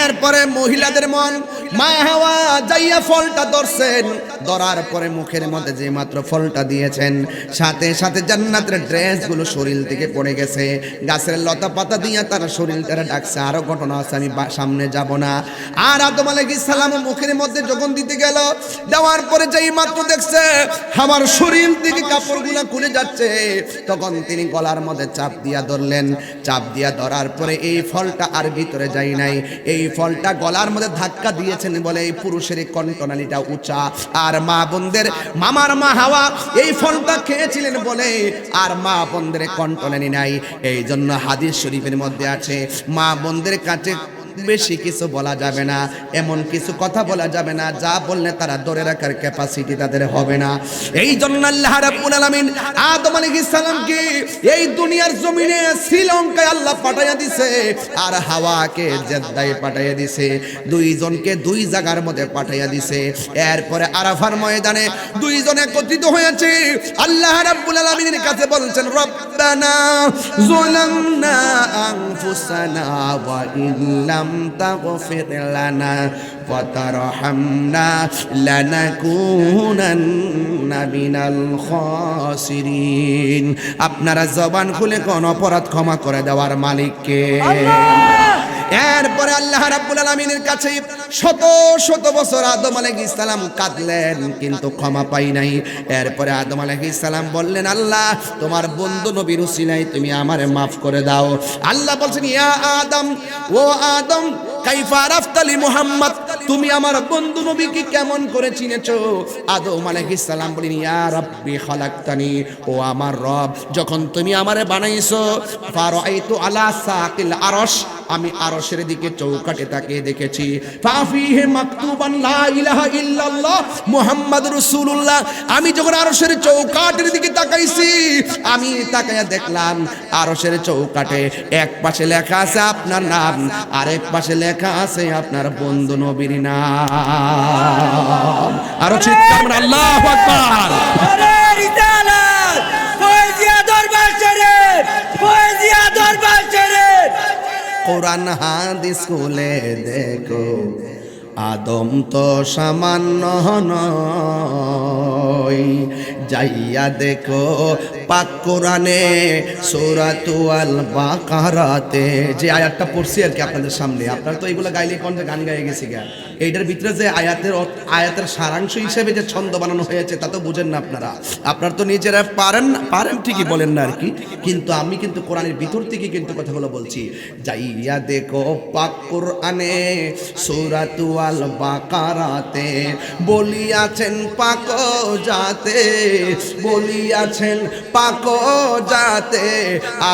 এরপরে মহিলাদের মন, মা হাওয়া যাইয়া ফলটা ধরছেন, ধরার পরে মুখের মধ্যে যে মাত্র ফলটা দিয়েছেন সাথে সাথে জান্নাতের ড্রেসগুলো শরীর থেকে পড়ে গেছে, গাছের লতা পাতা দিয়ে তার শরীরটা ডাকছে। আরো ঘটনা আছে, আমি সামনে যাব না। আর আদম আলাইহিস সালাম মুখের মধ্যে যখন দিতে গেল, দেওয়ার পরে যেই মাত্র দেখছে আমার শরীর থেকে কাপড়গুলো খুলে যাচ্ছে, তখন তিনি গলার মধ্যে চাপ দিয়া ধরলেন। চাপ দিয়া ধরার পরে এই ফলটা আর ভিতরে যায় যায় নাই, এই ফলটা গলার মধ্যে ধাক্কা দিয়েছেন বলে এই পুরুষের কণ্ঠনালীটা উঁচা। আর মা বোনদের মামার মা হাওয়া এই ফলটা খেয়েছিলেন বলে আর মা বোনদের কণ্ঠনালী নাই। এই জন্য হাদিস শরীফের মধ্যে আছে মা বোনদের কাছে বেশি কিছু বলা যাবে না, এমন কিছু কথা বলা যাবে না যা বললে তারা ধরে রাখার ক্যাপাসিটি তাদের হবে না। এই জন্য আল্লাহ রাব্বুল আলামিন আদম আলাইহিস সালামকে এই দুনিয়ার জমিনে শ্রীলঙ্কায় আল্লাহ পাঠাইয়া দিছে আর হাওয়াকে জেদ্দায় পাঠাইয়া দিছে, দুইজনকে দুই জায়গার মধ্যে পাঠাইয়া দিছে। এরপরে আরাফার ময়দানে দুইজন একত্রিত হয়েছে, আল্লাহ রাব্বুল আলামিনের কাছে বলছেন রব্বানা যালামনা আনফুসানা ওয়া ইল্লাম তাগফির লানা ওয়া তারহামনা লানাকুনান্না মিনাল খাসিরিন। আপনারা জবান খুলে কোন অপরাধ ক্ষমা করে দেওয়ার মালিক কে? এরপরে আল্লাহ রাব্বুল আলামিনের কাছে শত শত বছর আদম আলাইহিস সালাম কাঁদলেন কিন্তু ক্ষমা পাই নাই। এরপরে আদম আলাইহিস সালাম বললেন আল্লাহ তোমার বন্ধু নবীর উসিলায় তুমি আমারে maaf করে দাও। আল্লাহ বলছেন ইয়া আদম, ও আদম কাইফা আরাফতালি মুহাম্মদ, তুমি আমার বন্ধু নবীকে কেমন করে চিনেছো? আদম আলাইহিস সালাম বলেন ইয়া রাব্বি খালাকতানি, ও আমার রব যখন তুমি আমারে বানাইছো ফারাইতু আলা সাকিল আরশ, আমি আরশের দিকে চৌকাটে তাকিয়ে দেখেছি ফাফিহি মাকতুবান লা ইলাহা ইল্লাল্লাহ মুহাম্মাদুর রাসূলুল্লাহ। আমি যখন আরশের চৌকাটের দিকে তাকাইছি আমি তাকায়া দেখলাম আরশের চৌকাটে এক পাশে লেখা আছে আপনার নাম, আরেক পাশে লেখা আছে আপনার বন্ধু নবীর নাম। আরো চিৎকার করে আল্লাহু আকবার। আরে রিসালাত ফয়জিয়া দরবার শরীফ, ফয়জিয়া দরবার শরীফ। কোরআন হাদিস খুলে দেখো আদম তো সামান্য নয়, যাইয়া দেখো পাক কোরআনে সূরাতুল বাকারাতে যে আয়াতটা পড়ছি আর কি আপনাদের সামনে। আপনারা তো এগুলো গাইলে কোন গান গায়ে গেছি গা, এইটার ভিতরে যে আয়াতের সারাংশ হিসেবে যে ছন্দ বানানো হয়েছে তা তো বুঝেন না আপনারা। আপনারা তো নিজেরা পারেন ঠিকই বলেন না আর কি, কিন্তু আমি কিন্তু কোরআনের ভিতর থেকে কিন্তু কথাগুলো বলছি। যাইয়া দেখো পাক কোরআনে সূরাতুল বাকারাতে বলিয়াছেন পাক জাতে, বলিয়াছেন পাক জাতে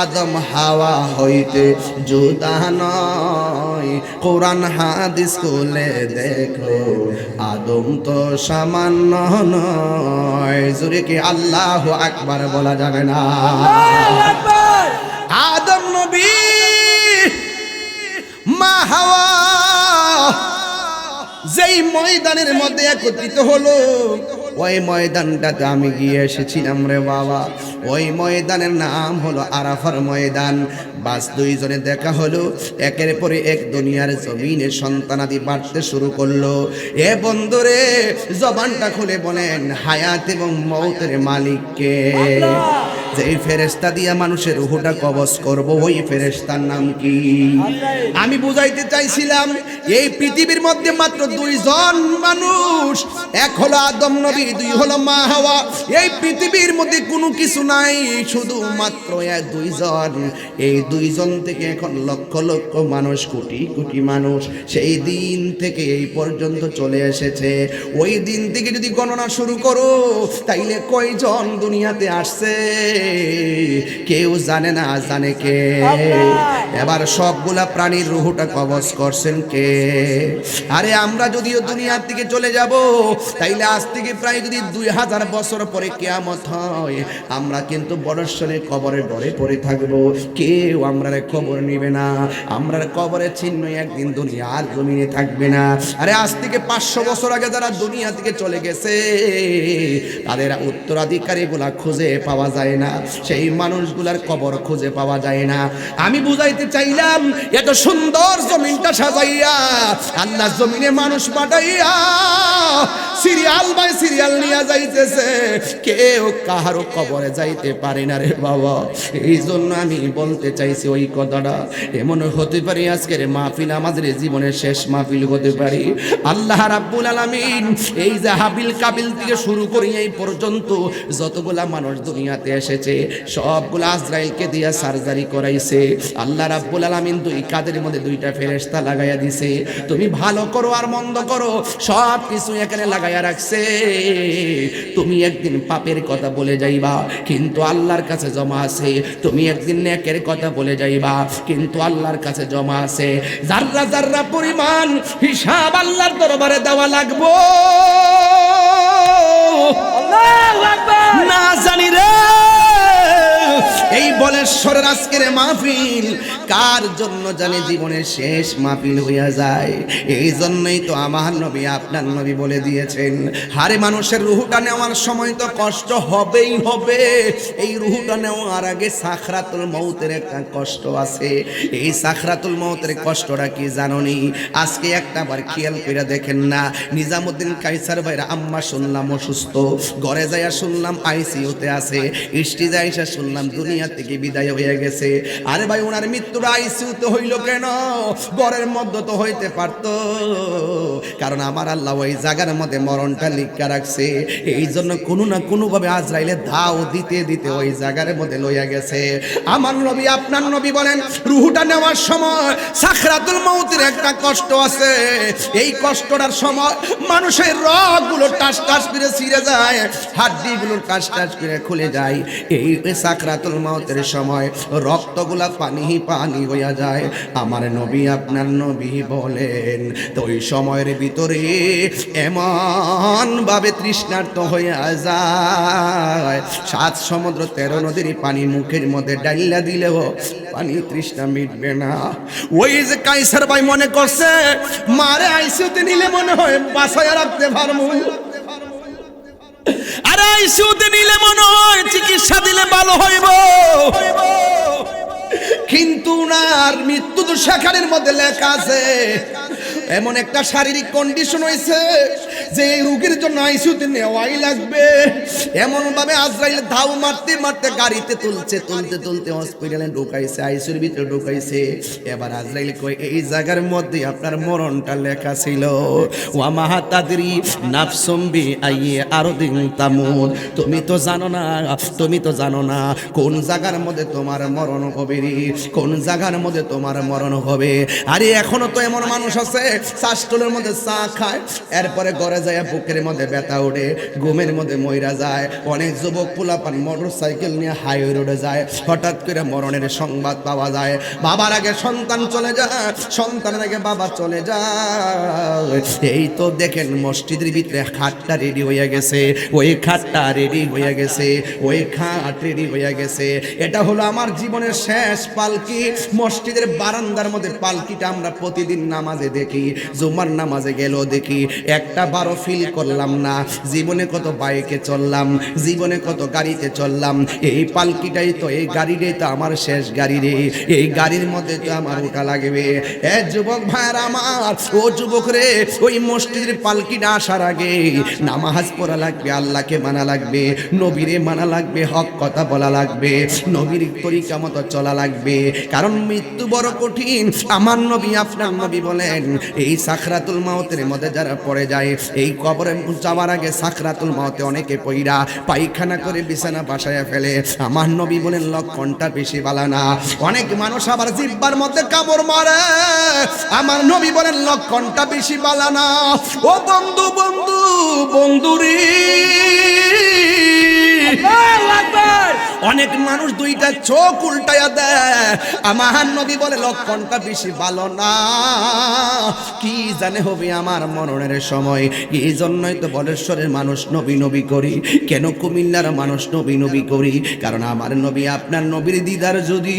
আদম হাওয়া হইতে জুদা নয়। কোরআন হাদিস খুলে দেখো আদম তো সামান্য নয়। জোরে কি আল্লাহু আকবার বলা যাবে না? আদম নবী মা হাওয়া যেই ময়দানের মধ্যে একত্রিত হলো ওই ময়দানটাতে আমি গিয়ে এসেছিলাম রে বাবা। ওই ময়দানের নাম হলো আরাফার ময়দান। বাস দুইজনে দেখা হলো, একের পরে এক দুনিয়ার জমিনে সন্তানাদি বাড়তে শুরু করলো। এ বন্ধুরে জবানটা খুলে বলেন হায়াত এবং মৌতের মালিককে। যেই ফেরেশতা দিয়া মানুষের রূহটা কবজ করব ওই ফেরেশতার নাম কি? আমি বুঝাইতে চাইছিলাম এই পৃথিবীর মধ্যে মাত্র দুইজন মানুষ, এক হলো আদম নবী, দুই হলো মা হাওয়া। এই পৃথিবীর মধ্যে কোনো কিছু নাই, শুধু মাত্র এক দুইজন। এই দুইজন থেকে এখন লক্ষ লক্ষ মানুষ, কোটি কোটি মানুষ সেই দিন থেকে এই পর্যন্ত চলে এসেছে। ওই দিন থেকে যদি গণনা শুরু করো তাইলে কয়জন দুনিয়াতে আসছে কেউ জানে না, জানে কে? এবার সবগুলা প্রাণীর রূহটা কবজ করছেন কে? আরে আমরা যদিও দুনিয়ার থেকে চলে যাব তাইলে আজ থেকে প্রায় যদি 2000 বছর পরে কিয়ামত হয় আমরা কিন্তু বড়সড় কবরের ঘরে পড়ে থাকবো, কেউ আমরা খবর নিবে না, আমরা কবরের চিহ্ন একদিন দুনিয়ার জমিনে থাকবে না। আরে আজ থেকে 500 বছর আগে যারা দুনিয়া থেকে চলে গেছে তাদের উত্তরাধিকারী গুলা খুঁজে পাওয়া যায় না, সেই মানুষগুলার কবর খুঁজে পাওয়া যায় না। আমি বুঝাইতে চাইলাম এত সুন্দর জমিনটা সাজাইয়া আল্লাহ জমিনে মানুষ পাঠাইয়া সিরিয়াল বাই সিরিয়াল নিয়ে যাইতেছে, কেউ কাহারও কবরে যাইতে পারে না রে বাবা। এই জন্য আমি বলতে চাইছি ওই কথাটা, এমন হতে পারে আজকের মাহফিল আমাদের জীবনের শেষ মাহফিল হতে পারে। আল্লাহ রাব্বুল আলামিন এই যে হাবিল কাবিল থেকে শুরু করে এই পর্যন্ত যতগুলা মানুষ দুনিয়াতে এসেছে সবগুলা আজরাইলকে দিয়া সার্জারি করাইছে। আল্লাহ আল্লাহ রাব্বুল আলামিন দুই কাদের মধ্যে দুইটা ফেরেশতা লাগাইয়া দিছে। তুমি ভালো করো আর মন্দ করো সব কিছু এখানে লাগাইয়া রাখছে। তুমি একদিন পাপের কথা বলে যাইবা কিন্তু আল্লাহর কাছে জমা আছে, তুমি একদিন নেকের কথা বলে যাইবা কিন্তু আল্লাহর কাছে জমা আছে। যাররা যাররা পরিমাণ হিসাব আল্লাহর দরবারে দেওয়া লাগবো। আল্লাহু আকবার। না জানি রে এই বলেশ্বরের আজকের মাহফিল কার জন্য জানে জীবনের শেষ মাহফিল হইয়া যায়। এই জন্যই তো আমার নবী আপনার নবী বলে দিয়েছেন, হারে মানুষের রুহটা নেওয়ার সময় তো কষ্ট হবেই হবে। এই রুহটা নেওয়ার আগে সাখরাতুল মউতের একটা কষ্ট আছে। এই সাখরাতুল মউতের কষ্টটা কি জানোনি? আজকে একটা বার খেয়াল করে দেখেন না, নিজামুদ্দিন কায়সার ভাইরা আম্মা শুনলাম অসুস্থ, ঘরে যাইয়া শুনলাম আইসিইউতে আছে, ইস্টিজা আইসা শুনলাম দুনিয়া থেকে বিদায় হয়ে গেছে। আরে ভাই ওনার মৃত্যুটা আইসিইউতে হইল কেন? ঘরের মধ্যে তো হইতে পারতো, কারণ আমার আল্লাহ ওই জায়গার মধ্যে মরণটা লিখা রাখছে। এই জন্য কোনো না কোনো ভাবে আজরাইলে ধাও দিতে দিতে ওই জায়গার মধ্যে লইয়া গেছে। আমার নবী আপনার নবী বলেন রুহটা নেওয়ার সময় সাখরাতুল মউতের একটা কষ্ট আছে। এই কষ্টটার সময় মানুষের রগগুলো টাস টাস করে ছিঁড়ে যায়, হাড্ডিগুলো টাস টাস করে খুলে যায়। এই সাকরাতুল মউতের সময় রক্তগুলা পানি পানি হইয়া যায়। আমার নবী আপনার নবী বলেন তো ওই সময়ের ভিতরে এমন ভাবে তৃষ্ণার্ত হইয়া যায়, 7 সমুদ্র 13 নদীর পানি মুখের মধ্যে ডাইলা দিলেও পানি তৃষ্ণা মিটবে না। ওই যে কায়সার ভাই মনে করছে মারে আইসিইউতে নিলে মনে হয় বাসায় রাখতে পারবো, আর আইসিইউতে নিলে মনে হয় চিকিৎসা দিলে ভালো হইব, কিন্তু উনার মৃত্যু তো সেখানের মধ্যে লেখা আছে। এমন একটা শারীরিক কন্ডিশন হয়েছে যে এই রোগীর জন্য আইসিইউতে নেওয়াই লাগবে। এমন ভাবে আজরাইল ধাও মারতে মারতে গাড়িতে তুলতে হসপিটালে ঢুকাইছে, আইসিইউর ভিতরে ঢুকাইছে। এবার আজরাইল কই এই জায়গার মধ্যে আপনার মরণটা লেখা ছিল। ওয়া মা তাদরি নাফসুম বি আইয়ি আরদিন তামুত, তুমি তো জানো না কোন জায়গার মধ্যে তোমার মরণ হবে রে, কোন জায়গার মধ্যে তোমার মরণ হবে। আরে এখনো তো এমন মানুষ আছে শ্বাসটলের মধ্যে চা খায়, এরপরে ঘরে যায় বুকের মধ্যে ব্যথা ওঠে, ঘুমের মধ্যে মইরা যায়। অনেক যুবক পোলাপান মোটর সাইকেল নিয়ে হাইওয়ে রোডে যায়, হঠাৎ করে মরণের সংবাদ পাওয়া যায়। বাবার আগে সন্তান চলে যায়, সন্তানের আগে বাবা চলে যায়। এই তো দেখেন মসজিদের ভিতরে খাটটা রেডি হয়ে গেছে, ওই খাটটা রেডি হয়ে গেছে, ওই খাট রেডি হয়ে গেছে। এটা হলো আমার জীবনের শেষ পালকি। মসজিদের বারান্দার মধ্যে পালকিটা আমরা প্রতিদিন নামাজে দেখি, জুমার নামাজে গেলেও দেখি, একটা বারো ফিল করলাম না। জীবনে কত বাইকে চললাম, জীবনে কত গাড়িতে চললাম, এই পালকিটাই তো, এই গাড়িটাই তো আমার শেষ গাড়ি রে। এই গাড়ির মধ্যে তো আমার ওঠা লাগবে। এ যুবক ভাইরা আমার, ও যুবক রে, ওই মসজিদের পালকিটা আসার আগে নামাজ পড়া লাগবে, আল্লাহকে মানা লাগবে, নবীরে মানা লাগবে, হক কথা বলা লাগবে, নবীর তরিকা মতো চলা লাগবে। কারণ মৃত্যু বড় কঠিন। আমার নবী আপনার নবী বলেন এই সাকরাতুল মাউতের মধ্যে যারা পড়ে যায়, এই কবরে যাওয়ার আগে সাকরাতুল মাউতে অনেকে পইরা পায়খানা করে বিছানা বাসায় ফেলে। আমার নবী বলেন লক্ষণটা বেশি বালা না। অনেক মানুষ আবার জিহ্বার মধ্যে কামড় মারে, আমার নবী বলেন লক্ষণটা বেশি বালা না। ও বন্ধুরে, আল্লাহু আকবার। অনেক মানুষ দুইটা চোখ উল্টায়া দেয়, আমার নবী বলে লক্ষণটা বেশি ভালো না। কি জানে হবে আমার মরণের সময়। এই জন্যই তো বলেশ্বরের মানুষ নবী নবী করি, কেন কুমিল্লার মানুষ নবী নবী করি? কারণ আমার নবী আপনার নবীর দিদার যদি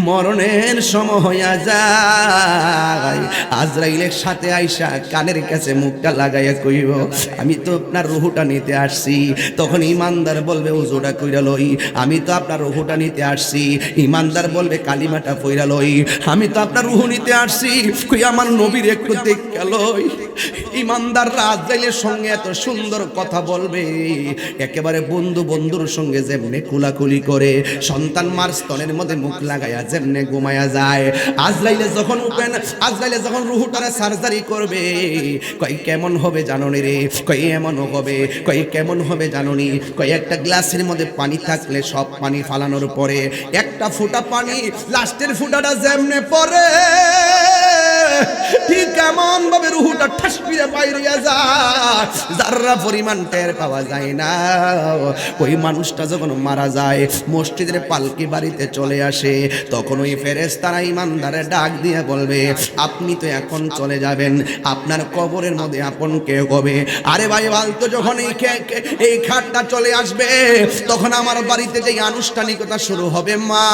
মরণের সময় হইয়া যায়, আজরাইলের সাথে আইসা কানের কাছে মুখটা লাগাইয়া কইব আমি তো আপনার রুহুটা নিতে আসছি। তখন ইমানদার বলবে ওজোটা কইরা লই, আমি তো আপনার রুহুটা নিতে আসছি। ইমানদার বলবে কালিমাটা পইরা লই, আমি তো আপনার রুহু নিতে আসছি। কই আমার নবীর একটু দেখে লই। ইমানদাররা আজরাইলের সঙ্গে এত সুন্দর কথা বলবে, একেবারে বন্ধু বন্ধুর সঙ্গে যেমনে কুলাকুলি করে, সন্তান মার স্তনের মধ্যে মুখ লাগায়া যেমনে ঘুমায়া যায়, আজরাইলে যখন উঠবেন, আজরাইলে যখন রুহুটারে সার্জারি করবে, কই কেমন হবে জানোনি রে, কই এমন হবে, কই কেমন হবে জানোনি, কই একটা গ্লাসের মধ্যে পানি থাকলে সব পানি ফালানোর পরে একটা ফোঁটা পানি লাস্টের ফোঁটাটা যেমনে পড়ে, ঠিক কেমন ভাবে রুহুটা ঠাস করে বাইরে যায়, যারা পরিমাণ টের পাওয়া যায় না। ওই মানুষটা যখন মারা যায়, মসজিদের পালকি বাড়িতে চলে আসে, তখন ওই ফেরেশতারা ইমানদারে ডাক দিয়ে বলবে, আপনি তো এখন চলে যাবেন, আপনার কবরের মধ্যে আপন কে হবে? আরে ভাই বলতো, যখন এই খাটটা চলে আসবে, তখন আমার বাড়িতে যে আনুষ্ঠানিকতা শুরু হবে, মা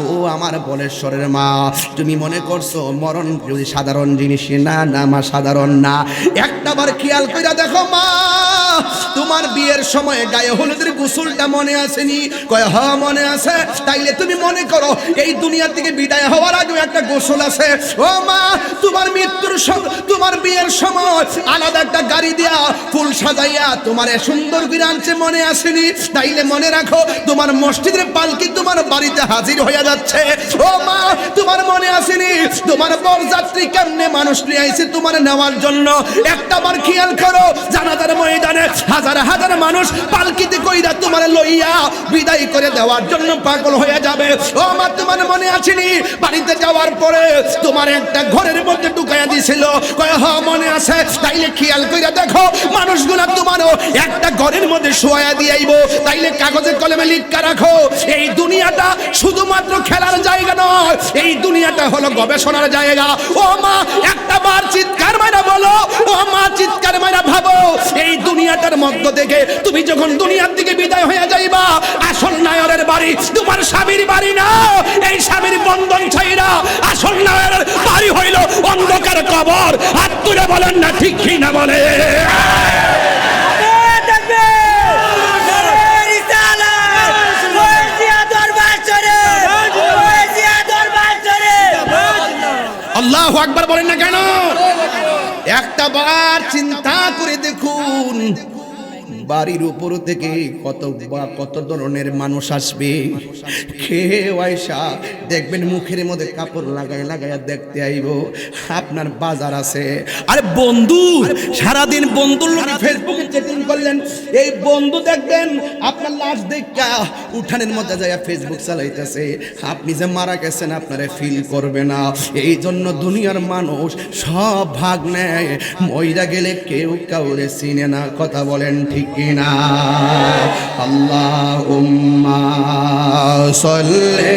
ও আমার বলেশ্বরের মা, তুমি মনে করছো মরণ যদি সাধারণ জিনিস? না না মা, সাধারণ না। একটাবার খেয়াল করে দেখো মা, তোমার বিয়ের সময় গায়ে হলুদের গোসলটা মনে আসেনি? কয় হ্যাঁ মনে আছে। তাইলে তুমি মনে করো এই দুনিয়া থেকে বিদায় হওয়ার আগে একটা গোসল আছে। ও মা, তোমার মৃত্যুর সময়, তোমার বিয়ের সময় আলাদা একটা গাড়ি দিয়া ফুল সাজাইয়া তোমার সুন্দর করে আনছে, মনে আসেনি? তাইলে মনে রাখো, তোমার মসজিদের পালকি তোমার বাড়িতে হাজির হয়ে যাচ্ছে। ও মা, তোমার মনে আসেনি তোমার বরযাত্রী কেমনে মানুষ নিয়ে আইছে তোমার নেওয়ার জন্য? একটাবার খেয়াল করো, জানাজার ময়দানে হাজার হাজার মানুষ পালকিতে কইরা তোমার লইয়া বিদায় করে দেওয়ার জন্য পাগল হয়ে যাবে। ও মা, তোমার মনে আসেনি বাড়িতে যাওয়ার পরে তোমার একটা ঘরের মধ্যে ঢুকাইয়া দিছিল? কয় হ্যাঁ মনে আছে। তাইলে খেয়াল কইরা দেখো, মানুষগুলা তোমারও একটা ঘরের মধ্যে শোয়া দিয়াইব। তাইলে কাগজে কলমে লিখা রাখো, এই দুনিয়াটা শুধুমাত্র খেলার জায়গা নয়, এই দুনিয়াটা হলো গবেষণার জায়গা। ও মা, একটা বার চিৎকার মারা বলো, ও মা চিৎকার মারা ভাবো, এই দুনিয়াটার মধ্য থেকে তুমি যখন দুনিয়ার দিকে বিদায় হয়ে যাইবা, আসল নায়রের বাড়ি তোমার স্বামীর বাড়ি না, এই স্বামীর বন্ধন ছাইরা আসল নায়রের বাড়ি হইল অন্ধকার কবর। হাত তুলে বলেন না ঠিক কি না বলে? আল্লাহু আকবার বলেন না কেন? একটা বার চিন্তা করে দেখুন, বাড়ির উপর থেকে কত ধরনের মানুষ আসবে। খেয়ে আয়সা দেখবেন মুখের মধ্যে কাপড় লাগাইয়া দেখতে আইব আপনার বাজার আছে। আরে বন্ধু, সারাদিন বন্ধুর লোকে ফেসবুকে চ্যাটিং করলেন, এই বন্ধু দেখবেন আপনার লাশ দেখা উঠানের মধ্যে যায় ফেসবুক চালাইতেছে, আপনি যে মারা গেছেন আপনারে ফিল করবে না। এই জন্য দুনিয়ার মানুষ সব ভাগ নেয়, মইরা গেলে কেউ কাউরে চিনে না। কথা বলেন ঠিক কিনা? আল্লাহুম্মা সাল্লি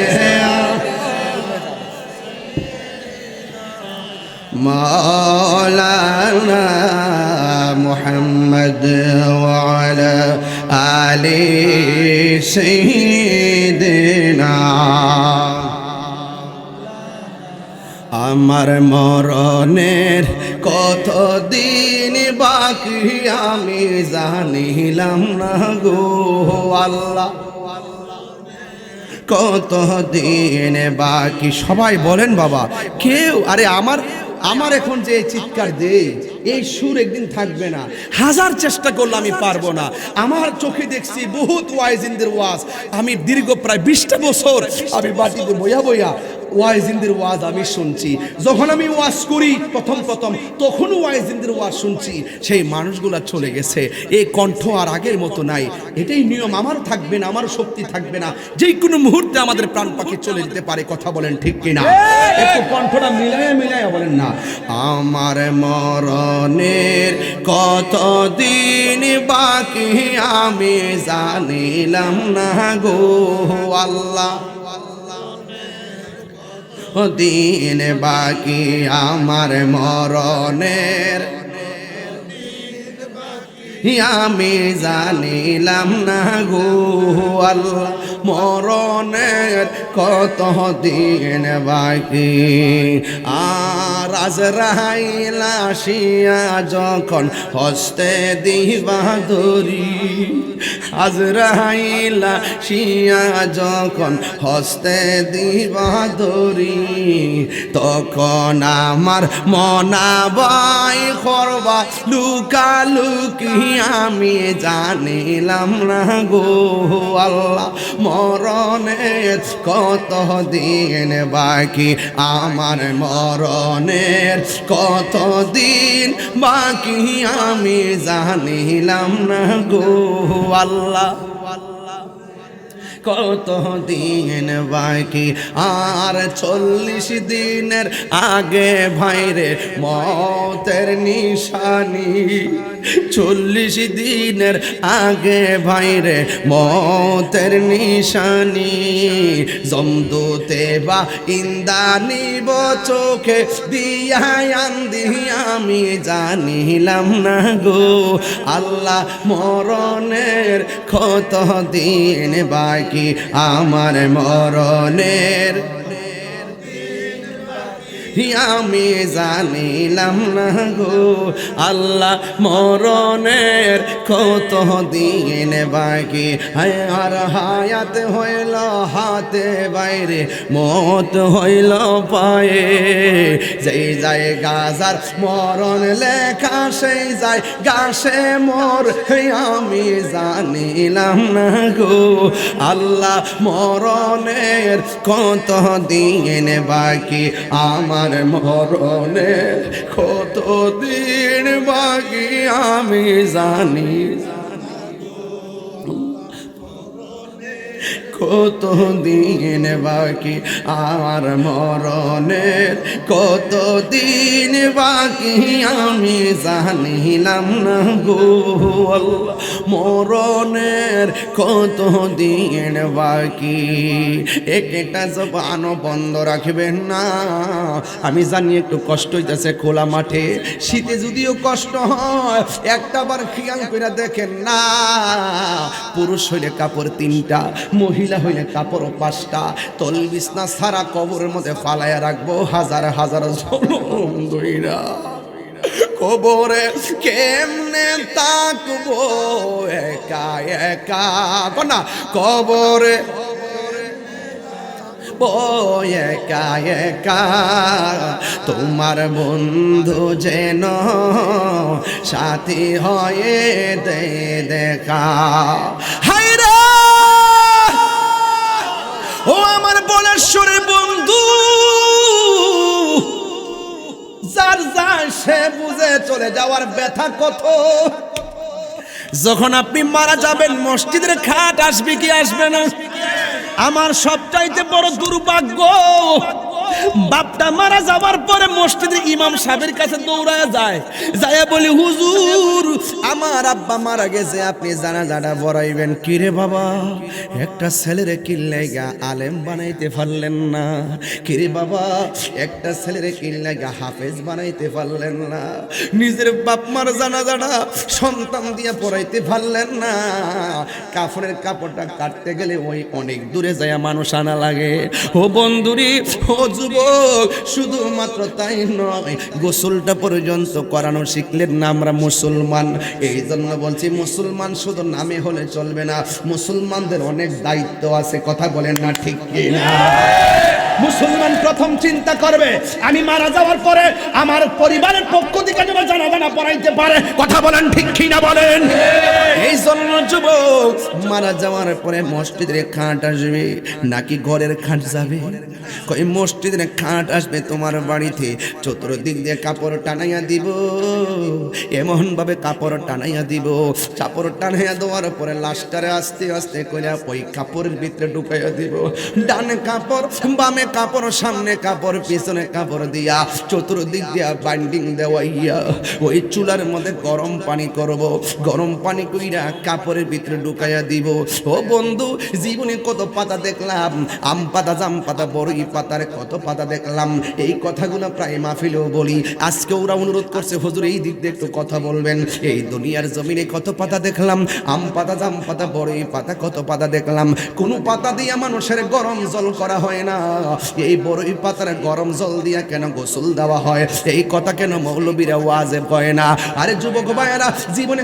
মাওলানা মুহাম্মদ ওয়া আলা আলি সাইয়্যিদিনা। আমার মরণের কতদিন বাকি আমি জানিলাম না গো আল্লাহ, কতদিন বাকি। সবাই বলেন বাবা, কেউ আরে আমার এখন যে চিৎকার দেই, এই সুর একদিন থাকবে না। হাজার চেষ্টা করলে আমি পারবো না। আমার চোখে দেখছি বহুত ওয়াইজিনদের ওয়াজ, আমি দীর্ঘ প্রায় 20টা বছর আমি বাটিতে বইয়া বইয়া ওয়াইজিনদের ওয়াজ আমি শুনছি। যখন আমি ওয়াজ করি প্রথম তখন ওয়াইজিনদের ওয়াজ শুনছি, সেই মানুষগুলা চলে গেছে। এই কণ্ঠ আর আগের মতো নাই। এটাই নিয়ম, আমারও থাকবে না, আমারও শক্তি থাকবে না। যে কোনো মুহূর্তে আমাদের প্রাণ পাখি চলে যেতে পারে। কথা বলেন ঠিক কিনা? একটু কণ্ঠটা মিলাইয়া বলেন না। আমার মরণের কতদিন বাকি আমি জানিলাম না গো আল্লাহ, দিন বাকি আমার মরণের আমি জানিলাম না গো আল্লাহ, মরণের কত দিন বাকি। আর আজরাইল আসিয়া যখন হস্তে দিবা ধরি, আজরাইল শিয়া যখন হস্তে দিবা দরি তখন আমার মনাবাই করবা লুকালুকি আমি জানিলাম না গো আল্লাহ মরণের কত দিন বাকি আমার মরণের কত দিন বাকি আমি জানিলাম না গো আল্লাহ কত দিন বাকি আর 40 দিনের আগে ভাইরে মতের নিশানি 40 দিনের আগে ভাইরে মতের নিশানি জমদুতে বা ইন্দানি চোখে দিয়া আন্দি আমি জানিলাম না গো আল্লাহ মরণের কত দিন বাকি আমার মরণের আমি জানিলাম না গো আল্লাহ মরণের কত দিন বাকি আর হায়াত হইল হাতে বাইরে মত হইল পায়ে যেই যায় গাজার মরণ লেখা সেই যায় গাছে মোর আমি জানিলাম না গো আল্লাহ মরণের কত দিন বাকি আমার মরণের কত দিন বাকি আমি জানি কত দিন বাকি আমার মরণের কত দিন বাকি আমি জানিলাম না গো আল্লাহ মরণের কত দিন বাকি একটা জবান বন্ধ রাখবেন না আমি জানি একটু কষ্ট হইতেছে খোলা মাঠে শীতে যদিও কষ্ট হয় একটা বার খেয়াল করে দেখেন না পুরুষ হইলে কাপড় 3টা মহিলা হইলে কাপড় 5টা তল বিছনা সারা কবরের মধ্যে ফালাইয়া রাখবো হাজার হাজার জনম দইরা কবরে কেমনে তাকবো একা একা না কবরে একা একা তোমার বন্ধু যেন সাথী হয়ে দে দেখা হায়রে ও আমার বলেশ্বরের বন্ধু যার যায় সে বুঝে চলে যাওয়ার ব্যথা কত যখন আপনি মারা যাবেন মসজিদের খাট আসবে কি আসবে না আমার সবচাইতে বড় দুর্ভাগ্য বাপটা মারা যাওয়ার পরে মসজিদের ইমাম সাহেবের কাছে দৌড়ায় যায় বলি হুজুর আমার আব্বা মারা গেছে আপনি জানাজাটা পড়াইবেন কি রে বাবা একটা ছেলেরে কিল্লাইগা আলেম বানাইতে পারলেন না কি রে বাবা একটা ছেলেরে কিল্লাইগা হাফেজ বানাইতে পারলেন না নিজের বাপ মার জানাজাটা সন্তান দিয়ে পড়াইতে পারলেন না কাফনের কাপড়টা কাটতে গেলে ওই অনেক দূরে যায় মানুষ আনা লাগে ও বন্ধুরি ও যুবক শুধুমাত্র তাই নয় গোসলটা পর্যন্ত করানো শিখলেন না আমরা মুসলমান এই জন্য বলছি মুসলমান শুধু নামে হলে চলবে না মুসলমানদের অনেক দায়িত্ব আছে কথা বলেন না ঠিক কি না মুসলমান প্রথম চিন্তা করবে আমি মারা যাওয়ার পরে আমার পরিবারের পক্ষ থেকে যেন জানাজানা পড়াইতে পারে কথা বলেন ঠিক কি না বলেন এই জন্য যুবক মারা যাওয়ার পরে মসজিদের খাট আসবে নাকি ঘরের খাট যাবে কই মসজিদের খাট আসবে তোমার বাড়িতে চতুর্দিক দিয়ে কাপড় টানাইয়া দিব এমন ভাবে কাপড় টানাইয়া দিব কাপড় টানাইয়া দেওয়ার পরে লাস্টারে আস্তে আস্তে করে ওই কাপড়ের ভিতরে ঢুকাইয়া দিব ডানে কাপড় বামে কাপড় সামনে কাপড় পিছনে কাপড় দিয়া চতুর্দিক দিয়া বাইন্ডিং দেওয়াইয়া ওই চুলার মধ্যে গরম পানি করব গরম পানি কইরা কাপড়ের ভিতরে ঢুকাইয়া দিব ও বন্ধু জীবনে কত পাতা দেখলাম আম পাতা জাম পাতা বড়ই পাতার কত পাতা দেখলাম এই কথাগুলো প্রায় মাহফিলেও বলি আজকে ওরা অনুরোধ করছে হুজুর এই দিক দিয়ে একটু কথা বলবেন এই দুনিয়ার জমিনে কত পাতা দেখলাম আম পাতা জাম পাতা বড়ই পাতা কত পাতা দেখলাম কোন পাতা দিয়ে মানুষের গরম জল করা হয় না এই বড়ই পাতার গরম জল দিয়া কেন গোসল দেওয়া হয়? এই কথা কেন মৌলবীরা ওয়াজে কয় না? আরে যুবক ভাইয়েরা, জীবনে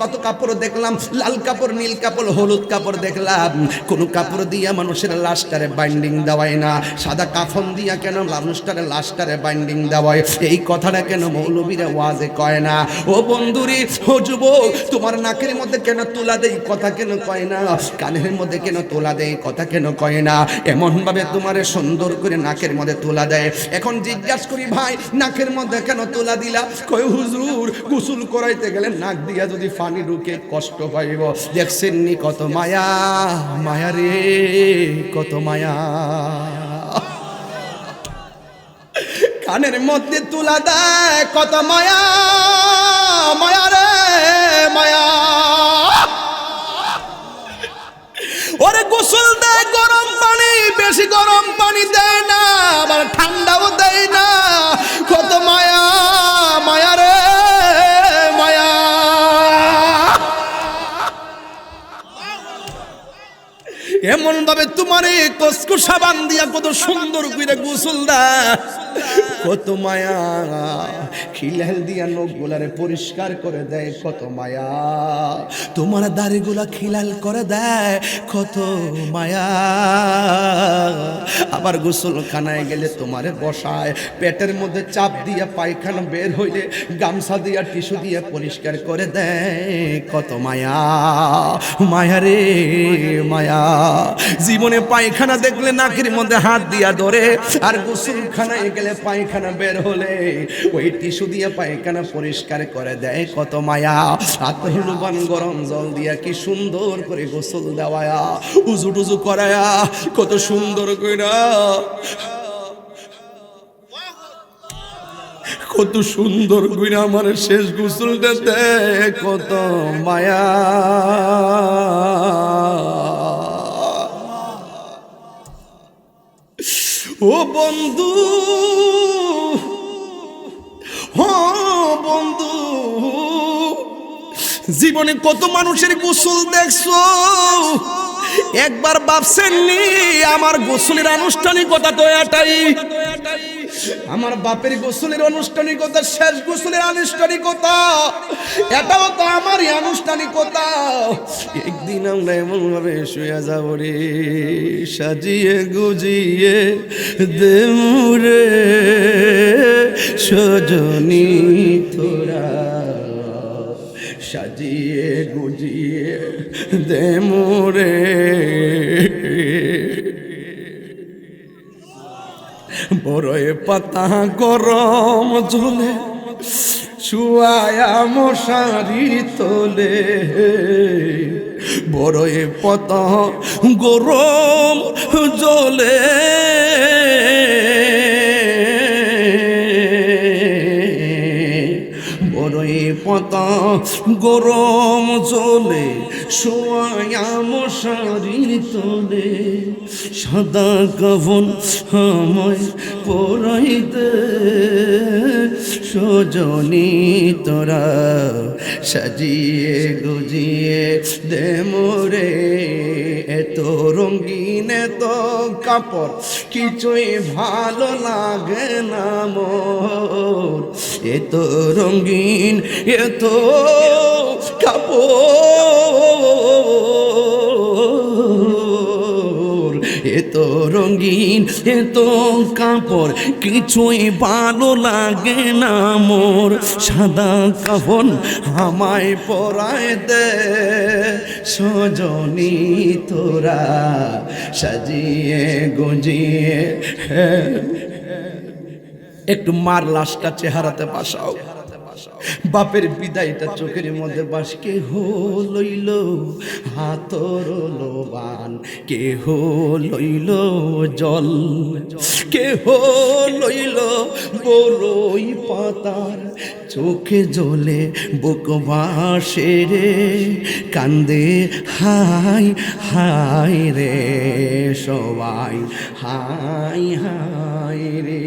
কত কাপড় দেখলাম, লাল কাপড়, নীল কাপড়, হলুদ কাপড় দেখলাম, কোন কাপড় দিয়া মানুষের লাশটারে বাইন্ডিং দেওয়ায় না। সাদা কাফন দিয়া কেন মানুষটারে লাশটারে বাইন্ডিং দেওয়ায়? এই কথাটা কেন মৌলবীরা ওয়াজে কয় না? ও বন্ধুরি, ও যুবক, তোমার নাকের মধ্যে কেন তুলা দেই কথা কেন কয় না? কানের মধ্যে কেন তোলা দেয় কথা কেন কয় না? এমন ভাবে তোমারে সুন্দর করে নাকের মধ্যে তোলা দেয়। এখন জিজ্ঞাসা করি ভাই, নাকের মধ্যে কেন তোলা দিলা? কয় হুজুর, গোসল করাইতে গেলে নাক দিয়া যদি পানি ঢুকে কষ্ট পাইব। দেখছেন নি কত মায়া, মায়া রে কত মায়া। কানের মধ্যে তুলা দেয় কত মায়া, মায়া রে মায়া। ওরে গোসল দেয় গরম পানি, বেশি গরম পানি দেয় না, আবার ঠান্ডাও দেয় না। কত মায়া, মায়া রে মায়া। এমন ভাবে তোমারে কসকু সাবান দিয়া কত সুন্দর করে গোসল দেয়, কত মায়া। খিলাল দিয়া নখগুলারে পরিষ্কার করে দেয়, কত মায়া। তোমার দাড়িগুলা খিলাল করে দেয়, কত মায়া। আবার গোসলখানায় গেলে তোমারে বসায়, পেটের মধ্যে চাপ দিয়া পায়খানা বের হইলে গামছা দিয়া টিস্যু দিয়ে পরিষ্কার করে দেয়, কত মায়া, মায়া রে মায়া। জীবনে পায়খানা দেখলে নাকের মধ্যে হাত দিয়া ধরে, আর গোসলখানায় গেলে পায়খানা বের হলে ওই টিস্যু দিয়ে পায়খানা পরিষ্কার করে দেয়, কত মায়া। আতরুবান গরম জল দিয়া কি সুন্দর করে গোসল দেওয়ায়া, উজু টুজু করায়া, কত সুন্দর কইরা, কত সুন্দর কইরা আমার শেষ গোসলটা দেয়, কত মায়া। ও বন্ধু, ও বন্ধু, জীবনে কত মানুষের গোসল দেখছো, একবার ভাবছেননি আমার গোসলের আনুষ্ঠানিকতা তো এটাই? আমার বাপের গোসলের আনুষ্ঠানিকতা, শেষ গোসলের আনুষ্ঠানিকতা, এটাও তো আমারই আনুষ্ঠানিকতা। একদিন আমরা এমন ভাবে শুয়ে যাব রে, সাজিয়ে গুজিয়ে দেমুরে সজনী তোরা, সাজিয়ে গুজিয়ে দেমুরে। বড়ই পাতা গরম জলে শুয়ায়া মশারি তোলে, বড়ই পাতা গরম জলে বড়ই পাতা গরম জলে শোয়া মশারি তোলে, সাদা কাফন আমায় পরাইতে সজনী তোরা, সাজিয়ে গুজিয়ে দে মোরে। এত রঙিন এত কাপড় কিছুই ভালো লাগে না মোর, এত রঙিন এত কাপড়, এত রঙিন এত কাপড় কিছুই ভালো লাগে না মোর, সাদা কাফন আমায় পরায় দে সজনী তোরা, সাজিয়ে গুজিয়ে। একটু মার লাশটা চেহারাতে বাসাও, বাপের বিদায়টা চোখের মধ্যে বাস। কেহ লইল হাতর লোবান, কেহ লইল জল, কেহ লইল বড়ই পাতার চোখে জ্বলে বুক বাসে রে, কান্দে হাই হাই রে সবাই, হাই হাই রে।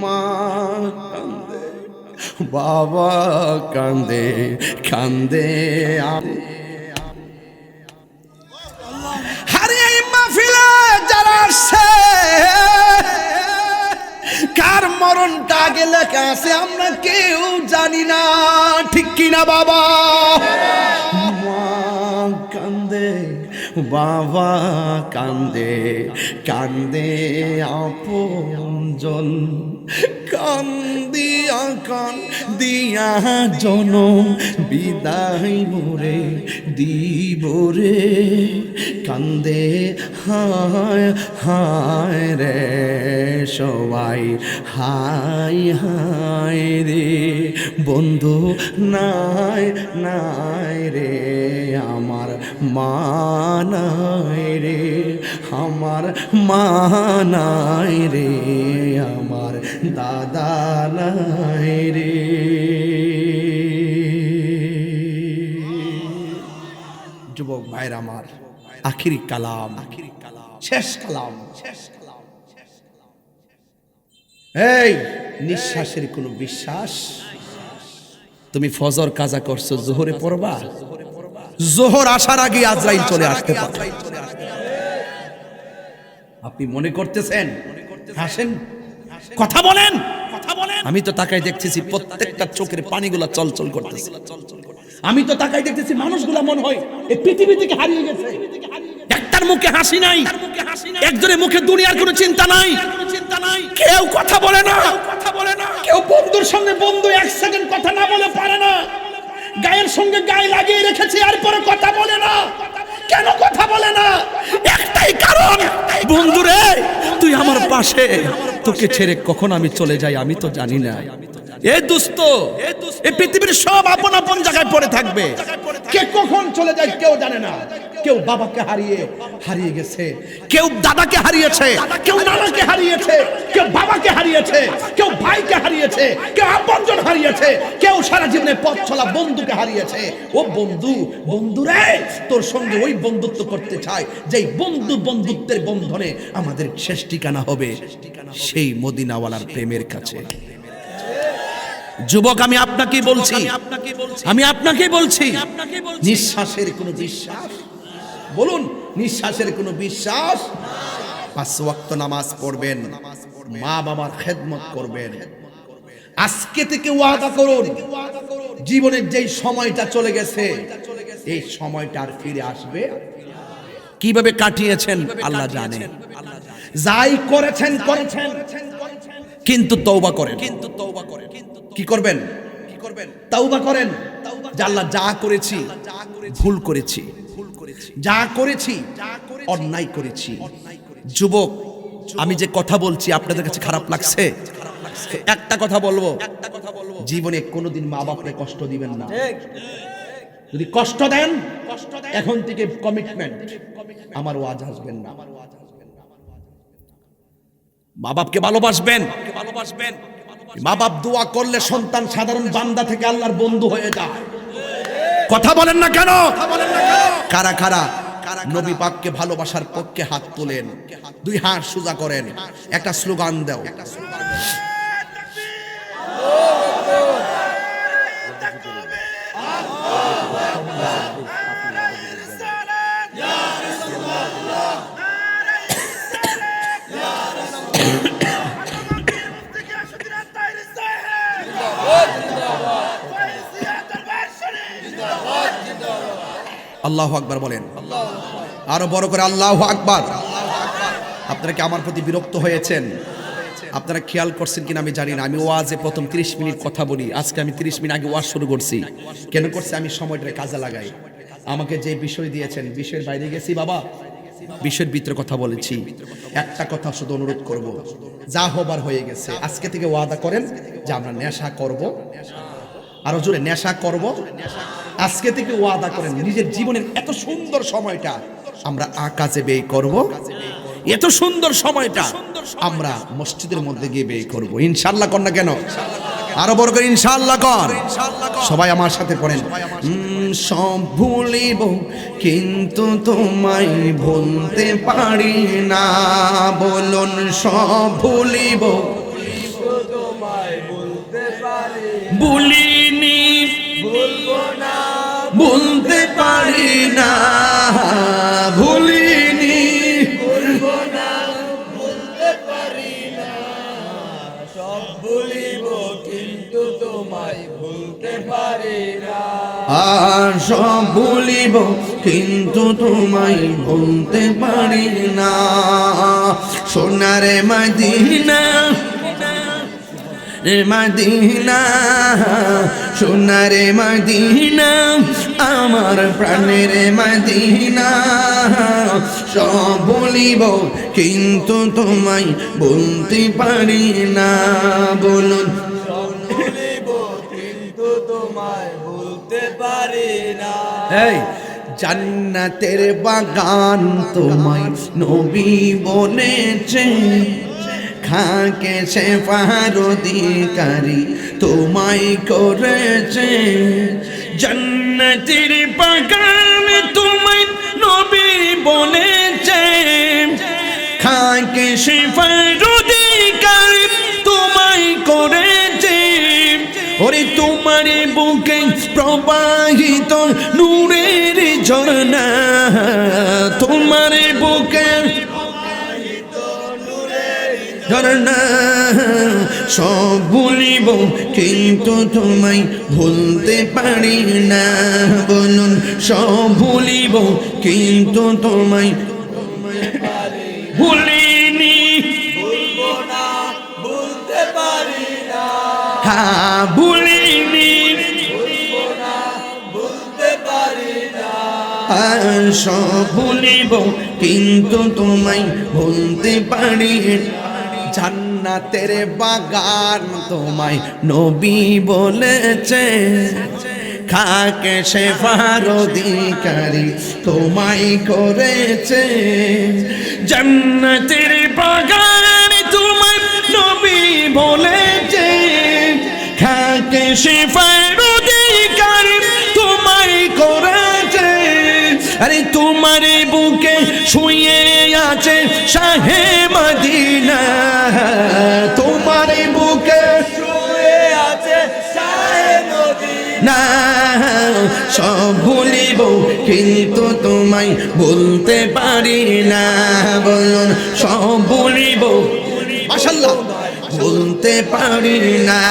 মা কান্দে, বাবা কান্দে, কান্দে আরে এই মাহফিলে যারা আসছে কারণটা আগে লেখা আছে আমরা কেউ জানি না, ঠিক কিনা বাবা? মা কান্দে, বাবা কান্দে, কান্দে আপনজন, কান্দিয়া কান্দিয়া জনম বিদায় মোরে দিব রে, কান্দে হায় হায় রে সবাই, হায় হায় রে বন্ধু নাই নাই রে আমার মা নাই রে, আমার মা নাই রে, আমার দাদা নাই রে। যুবক ভাইরা আমার, আখিরি কালাম, শেষ কালাম। এই নিঃশ্বাসের কোনো বিশ্বাস? তুমি ফজর কাজা করছো, জোহরে পড়বা, জোহর আসার আগে আজরাইল চলে আসতে পারে। আপনি মনে করতেছেন হাসেন, কথা বলেন, আমি তো তাকাই দেখতেছি প্রত্যেকটা চোখের পানিগুলা চলচল করতেছে। আমি তো তাকাই দেখতেছি মানুষগুলা মনে হয় এই পৃথিবী থেকে হারিয়ে গেছে। একটার মুখে হাসি নাই, একজনের মুখে দুনিয়ার কোনো চিন্তা নাই, কেউ কথা বলে না, কেউ বন্ধুর সঙ্গে বন্ধু এক সেকেন্ড কথা না বলে পারে না, গায়ের সঙ্গে গায়ে লাগিয়ে রেখেছে আর পরে কথা বলে না। কেন কথা বলে না? একটাই কারণ, বন্ধুরে তুই আমার পাশে, তোকে ছেড়ে কখন আমি চলে যাই আমি তো জানি না। এ দোস্ত, এই পৃথিবীর সব আপন আপন জায়গায় পড়ে থাকবে, কে কখন চলে যায় কেউ জানে না। কেউ বাবাকে হারিয়ে গেছে, কেউ দাদাকে হারিয়েছে, কেউ নানাকে হারিয়েছে, কেউ বাবাকে হারিয়েছে, কেউ ভাইকে হারিয়েছে, কেউ আপনজন হারিয়েছে, কেউ সারা জীবনে পথ চলা বন্ধুকে হারিয়েছে। ও বন্ধু, বন্ধুরে তোর সঙ্গে ওই বন্ধুত্ব করতে চাই যেই বন্ধুত্বের বন্ধনে আমাদের শেষ ঠিকানা হবে সেই মদিনাওয়ালার প্রেমের কাছে। যুবক আমি আপনাকে বলছি, আমি আপনাকে বলছি, নিঃশ্বাসের কোনো বিশ্বাস, বলুন নিঃশ্বাসের কোনো বিশ্বাস? 5 ওয়াক্ত নামাজ পড়বেন, মা বাবার খেদমত করবেন। আজকে থেকে ওয়াদা করুন, জীবনের যেই সময়টা চলে গেছে এই সময়টা আর ফিরে আসবে। কিভাবে কাটিয়েছেন আল্লাহ জানে, যাই করেছেন করেছেন, কিন্তু তওবা করেন। কি করবেন? তওবা করেন যে আল্লাহ যা করেছি ভুল করেছি, যা করেছি অন্যায় করেছি। যুবক আমি যে কথা বলছি আপনাদের কাছে খারাপ লাগছে? একটা কথা বলবো, জীবনে কোনোদিন মা বাপকে কষ্ট দিবেন না। যদি কষ্ট দেন এখন থেকে কমিটমেন্ট, আমার ওয়াজ আসবেন না। মা বাপকে ভালোবাসবেন। মা বাপ দোয়া করলে সন্তান সাধারণ বান্দা থেকে আল্লাহর বন্ধু হয়ে যায়। কথা বলেন না কেন? কারা কারা নবী পাককে ভালোবাসার পক্ষে হাত তোলেন, 2 হাত সোজা করেন, একটা স্লোগান দাও। আল্লাহু আকবার বলেন, আরো বড় করে আল্লাহু আকবার। আপনারা কি আমার প্রতি বিরক্ত হয়েছেন? আপনারা খেয়াল করছেন কিনা আমি জানি না, আমি ওয়াজে প্রথম 30 মিনিট কথা বলি, আজকে আমি 30 মিনিট আগে ওয়াজ শুরু করছি। কেন করছি? আমি সময়টা কাজে লাগাই। আমাকে যে বিষয় দিয়েছেন বিষয়ের বাইরে গেছি বাবা, বিষয়ের ভিতরে কথা বলেছি। একটা কথা শুধু অনুরোধ করব, যা হবার হয়ে গেছে, আজকে থেকে ওয়াদা করেন যে আমরা নেশা করব, আরো জোরে নেশা করব। আজকে থেকে ওয়াদা করেন নিজের জীবনের এত সুন্দর সময়টা আমরা কাজে ব্যয় করব, এত সুন্দর সময়টা আমরা মসজিদের মধ্যে গিয়ে ব্যয় করব। ইনশাআল্লাহ কর না কেন? আরো বড় করে ইনশাআল্লাহ কর। সবাই আমার সাথে পড়েন, সব ভুলিব কিন্তু তোমায় ভুলতে পারি না। বলুন সব ভুলিব, ভুলিনি, ভুলবো না, ভুলতে পারি না, ভুলিনি, ভুলবো না, ভুলতে পারি না, সব আর সব ভুলিব কিন্তু তোমায় ভুলতে পারি না। সোনারে মদিনা রে মদিনা, সোনারে মদিনা, আমার প্রাণের মদিনা। সব ভুলিব কিন্তু তোমায় ভুলতে পারি না। বলুন এই জান্নাতের বাগান তোমায় নবী বলেছে, খাকে সে ফারদিকারি তোমায় করেছে। জান্নাতের বাগান তোমায় নবী বলেছে, খাকে সে ফারদিকারি তোমায় করেছে। ওরে তোমার বুকে প্রবাহিত নূরের ঝর্ণা, তোমার বুকে ঝর্ণা। সব ভুলিব কিন্তু তোমায় ভুলতে পারি না। বলুন সব ভুলিব কিন্তু তোমায় ভুলিনি, ভুলবো না, ভুলতে পারি না। হ্যাঁ ভুলিনি, ভুলবো না, ভুলতে পারি না। সব ভুলিব কিন্তু তোমায় ভুলতে পারি না। জান্নাতের বাগান তোমায় নবী বলেছে, খাকে সে ফারদিকারি তোমায় করেছে। জান্নাতের বাগান তোমায় নবী বলেছে, খাকে সে ফারদিকারি তোমায় করেছে। আরে তোমার বুকে শুয়ে আছে শাহে মদিনা, তোমার বুকে শুয়ে আছে শাহে মদিনা। সব ভুলিব কিন্তু তোমায় ভুলতে পারি না। বলুন সব ভুলিব, মাশাআল্লাহ, ভুলতে পারি না।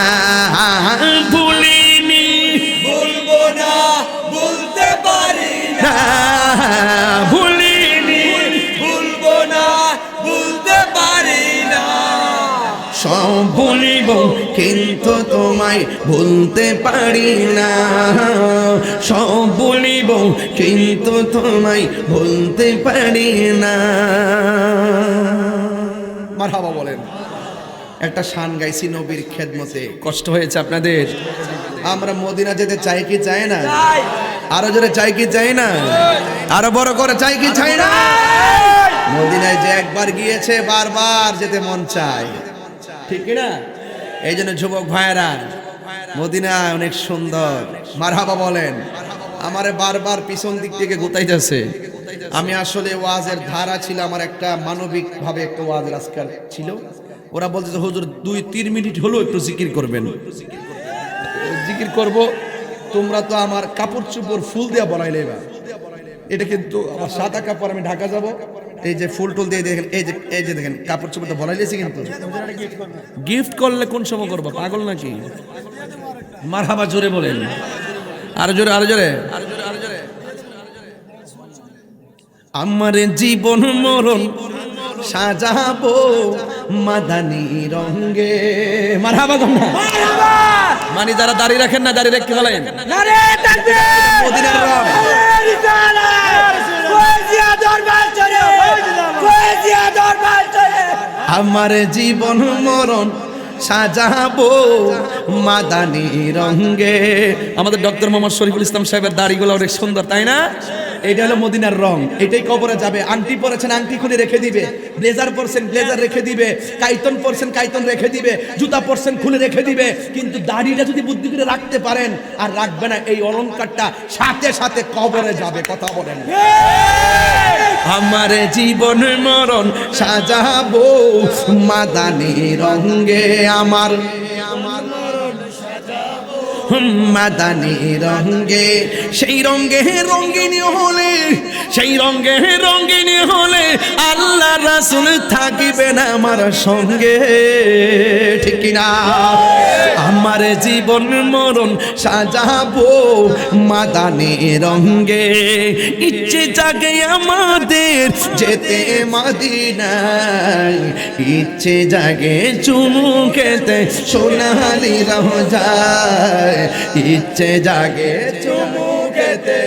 ভুলিনি, ভুলবো না, ভুলতে পারি না। ভুলিনি, ভুলবো না, ভুলতে পারি না। সব ভুলিব কিন্তু তোমায় ভুলতে পারি না। সব ভুলিব কিন্তু তোমায় ভুলতে পারি না। মারহাবা বলেন। একটা শান গাইছি নবীর খেদমতে। কষ্ট হয়েছে আপনাদের? আমরা মদিনা যেতে চাই কি চাই না? আরো জোরে চাই কি চাই না? আরো বড় করে চাই কি চাই না? মদিনায় যে একবার গিয়েছে বারবার যেতে মন চায়, ঠিক কি না? এই জন্য যুবক ভাইয়েরা, মদিনা অনেক সুন্দর। মারহাবা বলেন। আমারে বারবার পিছন দিক থেকে গোতাইতেছে। আমি আসলে ওয়াজের ধারা ছিল, আমার একটা মানবিক ভাবে একটা ওয়াজের আজকাল ছিল। ওরা বলতেছে হুজুর 2-3 মিনিট হলো একটু জিকির করবেন। জিকির করব, তোমরা তো আমার কাপড় চোপড় ফুল দিয়ে বলাইলে। এবার এটা কিন্তু আমার সাদা কাপড়, আমি ঢাকা যাব, এই যে ফুল টুল দিয়ে দেখেন, এই যে দেখেন কাপড় চোপড় তো বলাইলেছি। কিন্তু গিফট করলে কোন সময় করবো? পাগল নাকি? মারহাবা জোরে বলেন, আরো জোরে, আরো জোরে। আমার জীবন মরণ সাজাবো মাদানী রঙে। মারহাবা গন্না, মানে যারা দাড়ি রাখেন না, দাড়ি রাখতে বলেন নারে তাকবীর, মদিনার রং। আমার জীবন মরণ সাজাবো মাদানী রঙে। আমাদের ডক্টর মোহাম্মদ শরীফুল ইসলাম সাহেবের দাড়িগুলো অনেক সুন্দর, তাই না? এটা হলো মদিনার রং, এটাই কবরে যাবে। আংটি পরেছেন, আংটি খুলে রেখে দিবে। ব্লেজার পরছেন, ব্লেজার রেখে দিবে। কাইতন পরছেন, কাইতন রেখে দিবে। জুতা পরছেন, খুলে রেখে দিবে। কিন্তু দাড়িটা যদি বুদ্ধি করে রাখতে পারেন আর রাখবে না, এই অলংকারটা সাথে সাথে কবরে যাবে। কথা বলেন। আমার জীবন মরণ সাজাবো মাদানী রঙে, আমার মাদানী রঙে। সেই রঙে রঙিনী হলে, সেই রঙে রঙিনী হলে আল্লাহ রাসূল থাকিবেন আমার সঙ্গে, ঠিক কিনা? আমার জীবন মরণ সাজাবো মাদানে রঙ্গে ইচ্ছে জাগে আমাদের যেতে মদিনায় ইচ্ছে জাগে চুমু খেতে সোনালি রোজায় ইচ্ছে জাগে চুমু খেতে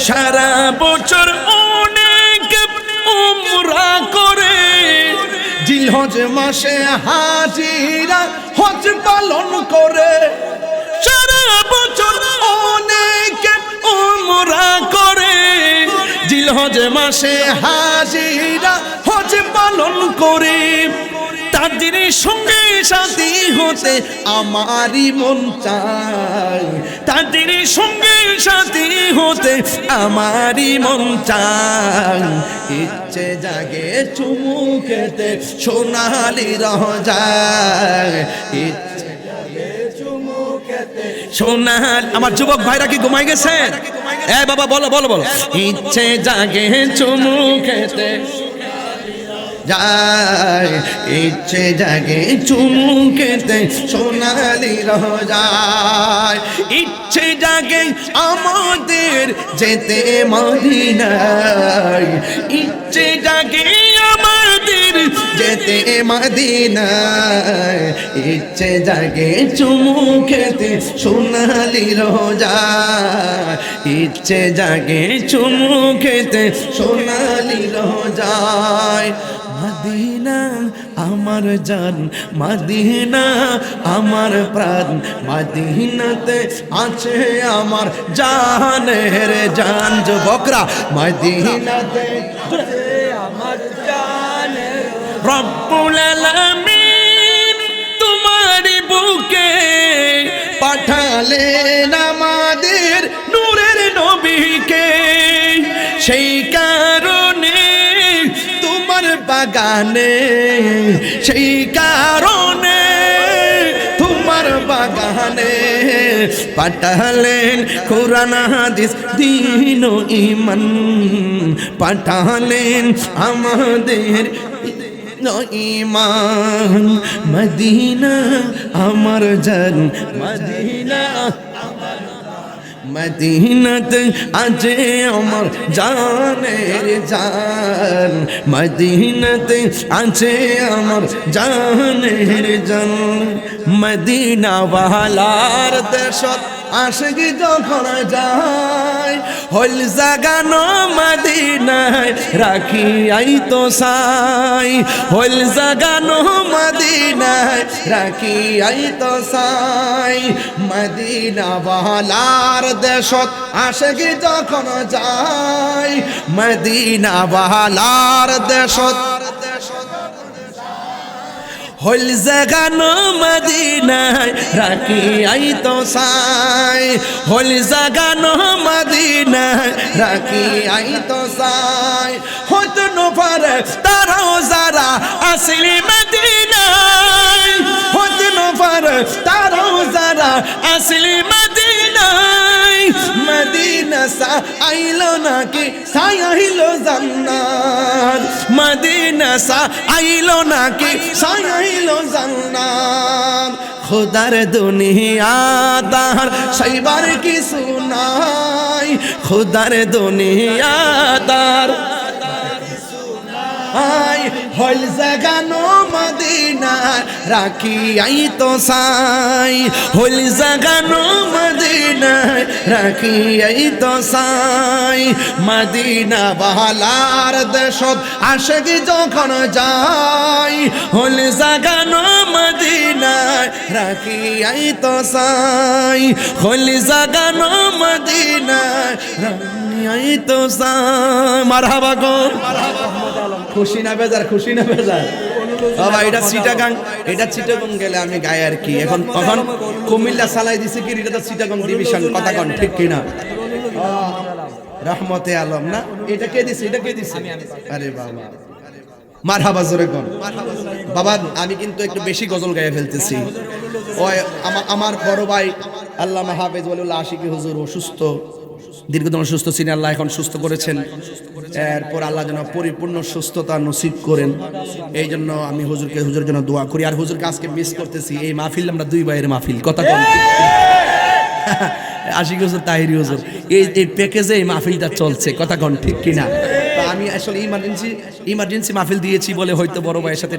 সারা বছর অনেক উমরা করে জিলহজ মাসে হাজিরা হজ পালন করে সারা বছর অনেক উমরা করে জিলহজ মাসে হাজিরা হজ পালন করে তাদের সঙ্গে সাথী হতে আমারই মন চায় তাদের সঙ্গে সাথী হতে আমারই মন চায় ইচ্ছে জাগে চুমু খেতে সোনালি রোজায় ইচ্ছে জাগে চুমু খেতে সোনাল আমার যুবক ভাইরা কি ঘুমাই গেছে এ বাবা বলো বলো বলো ইচ্ছে জাগে চুমু খেতে যায় ইচ্ছে জাগে চুমু খেতে সোনালি রোজায় ইচ্ছে জাগে আমাদের যেতে মদিনায় ইচ্ছে জাগে আমাদের যেতে মদিনায় ইচ্ছে জাগে চুমু খেতে সোনালি রোজায় ইচ্ছে জাগে চুমু খেতে সোনালি রোজায় মদিনা আমার জান মদিনা আমার প্রাণ মদিনাতে আছে আমার জানের জান যুবকরা মদিনাতে আছে আমার জানের রব্বুল আলামিন তোমার বুকে পাঠালেন আমাদের নূরের নবীকে সেই কারণে বাগানে সেই কারণে তোমার বাগানে পাঠালেন কোরআন হাদিস দ্বীন ও ঈমান পাঠালেন আমাদের ঈমান মদিনা আমার জান মদিনা মদিনাতে আছে আমার জানের জান মদিনাতে আছে আমার জানের জান মদিনা ওয়ালার দেশত আশিকি যখন যায় হল জাগানো মদিনায় রাখি আই তো সাই হল জাগানো মদিনায় রাখি আই তো সাই মদিনা ওয়ালার দেশত আশিকি যখন যায় মদিনা ওয়ালার দেশত হল জাগানো মদিনায় রাখি আই তো সাই হল জাগানো মদিনায় রাখি আই তো সাই হত নফর তারাও যারা আসলি মদিনায় হত নফর তারাও যারা আসলি মদিনায় মদিনা সা আইলো নাকি সাইলো জান্নাত মদিনা সা আইলো নাকি সাইলো জান্নাত খুদার দুনিয়া তার সাইবার কিছু নাই খুদার দুনিয়া তার আই হল জাগানো মদিনা রাখি আই তো সাই হল জাগানো মদিনা রাখি আই তো সাই মদিনা বাহালার দেশত আশিকি যখন যাই হল জাগানো মদিনা রাখি আই তো সাই হল জাগানো মদিনা রাখি আই তো সাই মারহাবা গো খুশি না বেজার খুশি না বেজার বাবা এটা চিটাগাং গেলে আমি গাই আর কি এখন তখন কুমিল্লা চালাই দিছে কি এটা তো চিটাগাং ডিভিশন কথা কোন ঠিক কিনা রহমতে আলম না এটা কে দিছে আরে বাবা মারহাবা জোরে কোন বাবা আমি কিন্তু একটু বেশি গজল গায়ে ফেলতেছি ওই আমার বড় ভাই আল্লামা হাফেজ ওয়ালিউল্লাহ আশিকি হুজুর অসুস্থ দীর্ঘদিন অসুস্থ ছিলেন আল্লাহ এখন সুস্থ করেছেন এরপর আল্লাহ যেন পরিপূর্ণ সুস্থতা নসিব করেন। এই জন্য আমি হুজুরের জন্য দোয়া করি। আর হুজুরকে আজকে মিস করতেছি। এই মাহফিল আমরা দুই ভাইয়ের মাহফিল, কথা বল আশিক হুজুর, তাহিরি হুজুর, এই প্যাকেজে এই মাহফিলটা চলছে, কথা কন ঠিক কিনা? তো আমি আসলে ইমার্জেন্সি মাহফিল দিয়েছি বলে হয়তো বড় ভাইয়ের সাথে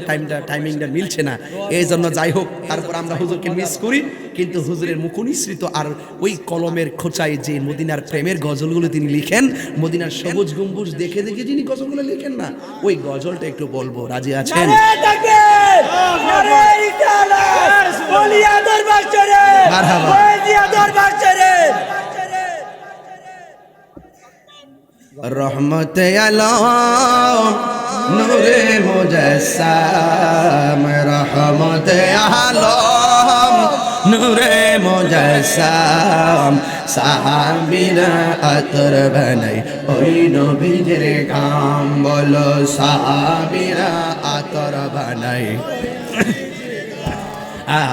টাইমিংটা মিলছে না, এই জন্য যাই হোক, তারপর আমরা হুজুরকে মিস করি। কিন্তু হুজুরের মুখনিসৃত আর ওই কলমের খোঁচায় যে মদিনার প্রেমের গজলগুলো তিনি লিখেন, মদিনার সবুজ গম্বুজ দেখে দেখে যিনি গজলগুলো লিখেন না, ওই গজলটা একটু বলবো, রাজি আছেন? মারহাবা। রহমতে আলম নূরে মুজাসসাম, রহমতে আলম নূরে মুজাসসাম, সাহাবীরা আতর বানাই ওই নবীর গাম, বলো সাহাবীরা আতর বানাই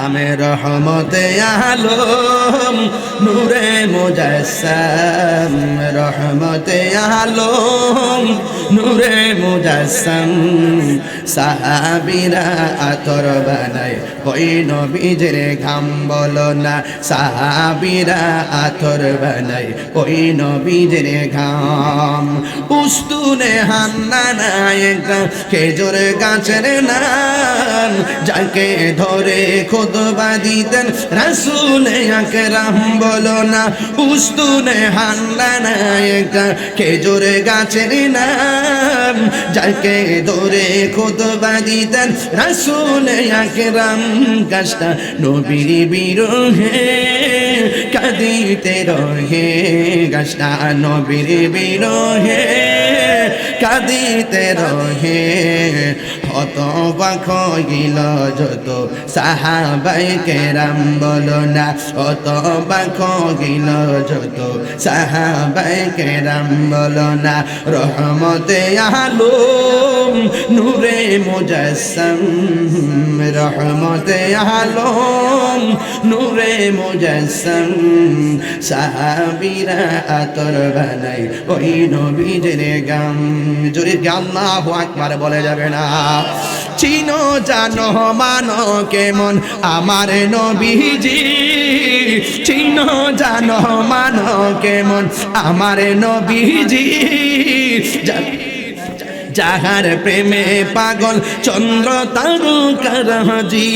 আমি রহমতে আলম নূরে মুজাসসাম, রহমতে আলম নূরে মুজাসসাম, সাহাবীরা আতর বানাই ওই নবীর ঘাম, বলো না সাহাবীরা আতর বানাই ওই নবীর ঘাম। উস্তুনে হান্নানায়ক খেজুর গাছের নাম, যাকে ধরে খুতবা দিতেন রাসূল আকরাম, বলো না উস্তুনে হান্নানায়ক খেজুর গাছের নাম, যাকে ধরে খুতবা দিতেন রাসূল আকরাম। গাছটা নবীর বিরহে কাঁদিতে রহে, গাছটা নবীর বিরহে কাঁদিতে রহে, হতবাক হইল যত সাহাবাই কেরাম, বলো না হতবাক হইল যত সাহাবাই কেরাম, বলো না রহমতে আলম নূরে মুজাসসাম, রহমতে আলম নূরে মুজাসসাম, সাহাবীরা আতর বানাই ওই নবীর গাম। জোরে আল্লাহু আকবার বলে যাবে না? চিনো জানো মানো কেমন আমার নবীজি, চিনো জানো মানো কেমন আমার নবীজি, যাহার প্রেমে পাগল চন্দ্র তারকারাজি,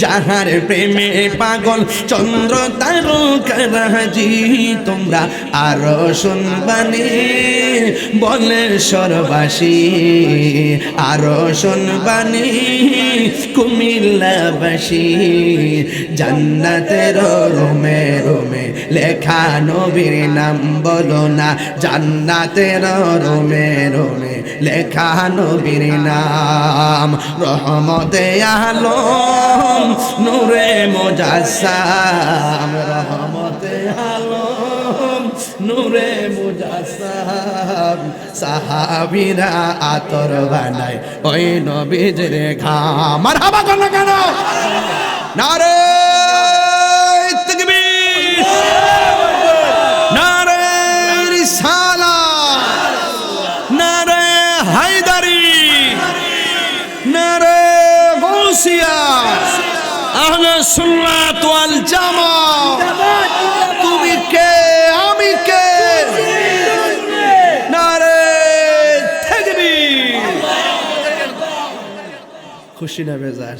যাহার প্রেমে পাগল চন্দ্র তারকারাজি, তোমরা আরো শুনবানি বলে সরবাসী, আরো শুনবানি কুমিল্লাবাসী, জান্নাতের রোমে রোমে লেখা নবীর নাম, বলো না জান্নাতের রোমে রোমে লেখা নবীর নাম। রহমতে আলম নূরে মুজাসসাম, রহমতে আলম নূরে মুজাসসাম, সাহাবীরা আতর বানায় ওই নবীর ঘাম। মারহাবা কেন কেন? নারে তাকবীর, নারে রিসালাত, নারে হায়দারি, নারে গাউসিয়া, আহলে সুন্নাত ওয়াল জামাত। তুমি কে আমি কে? নারে তাকবীর। খুশি না বেজার?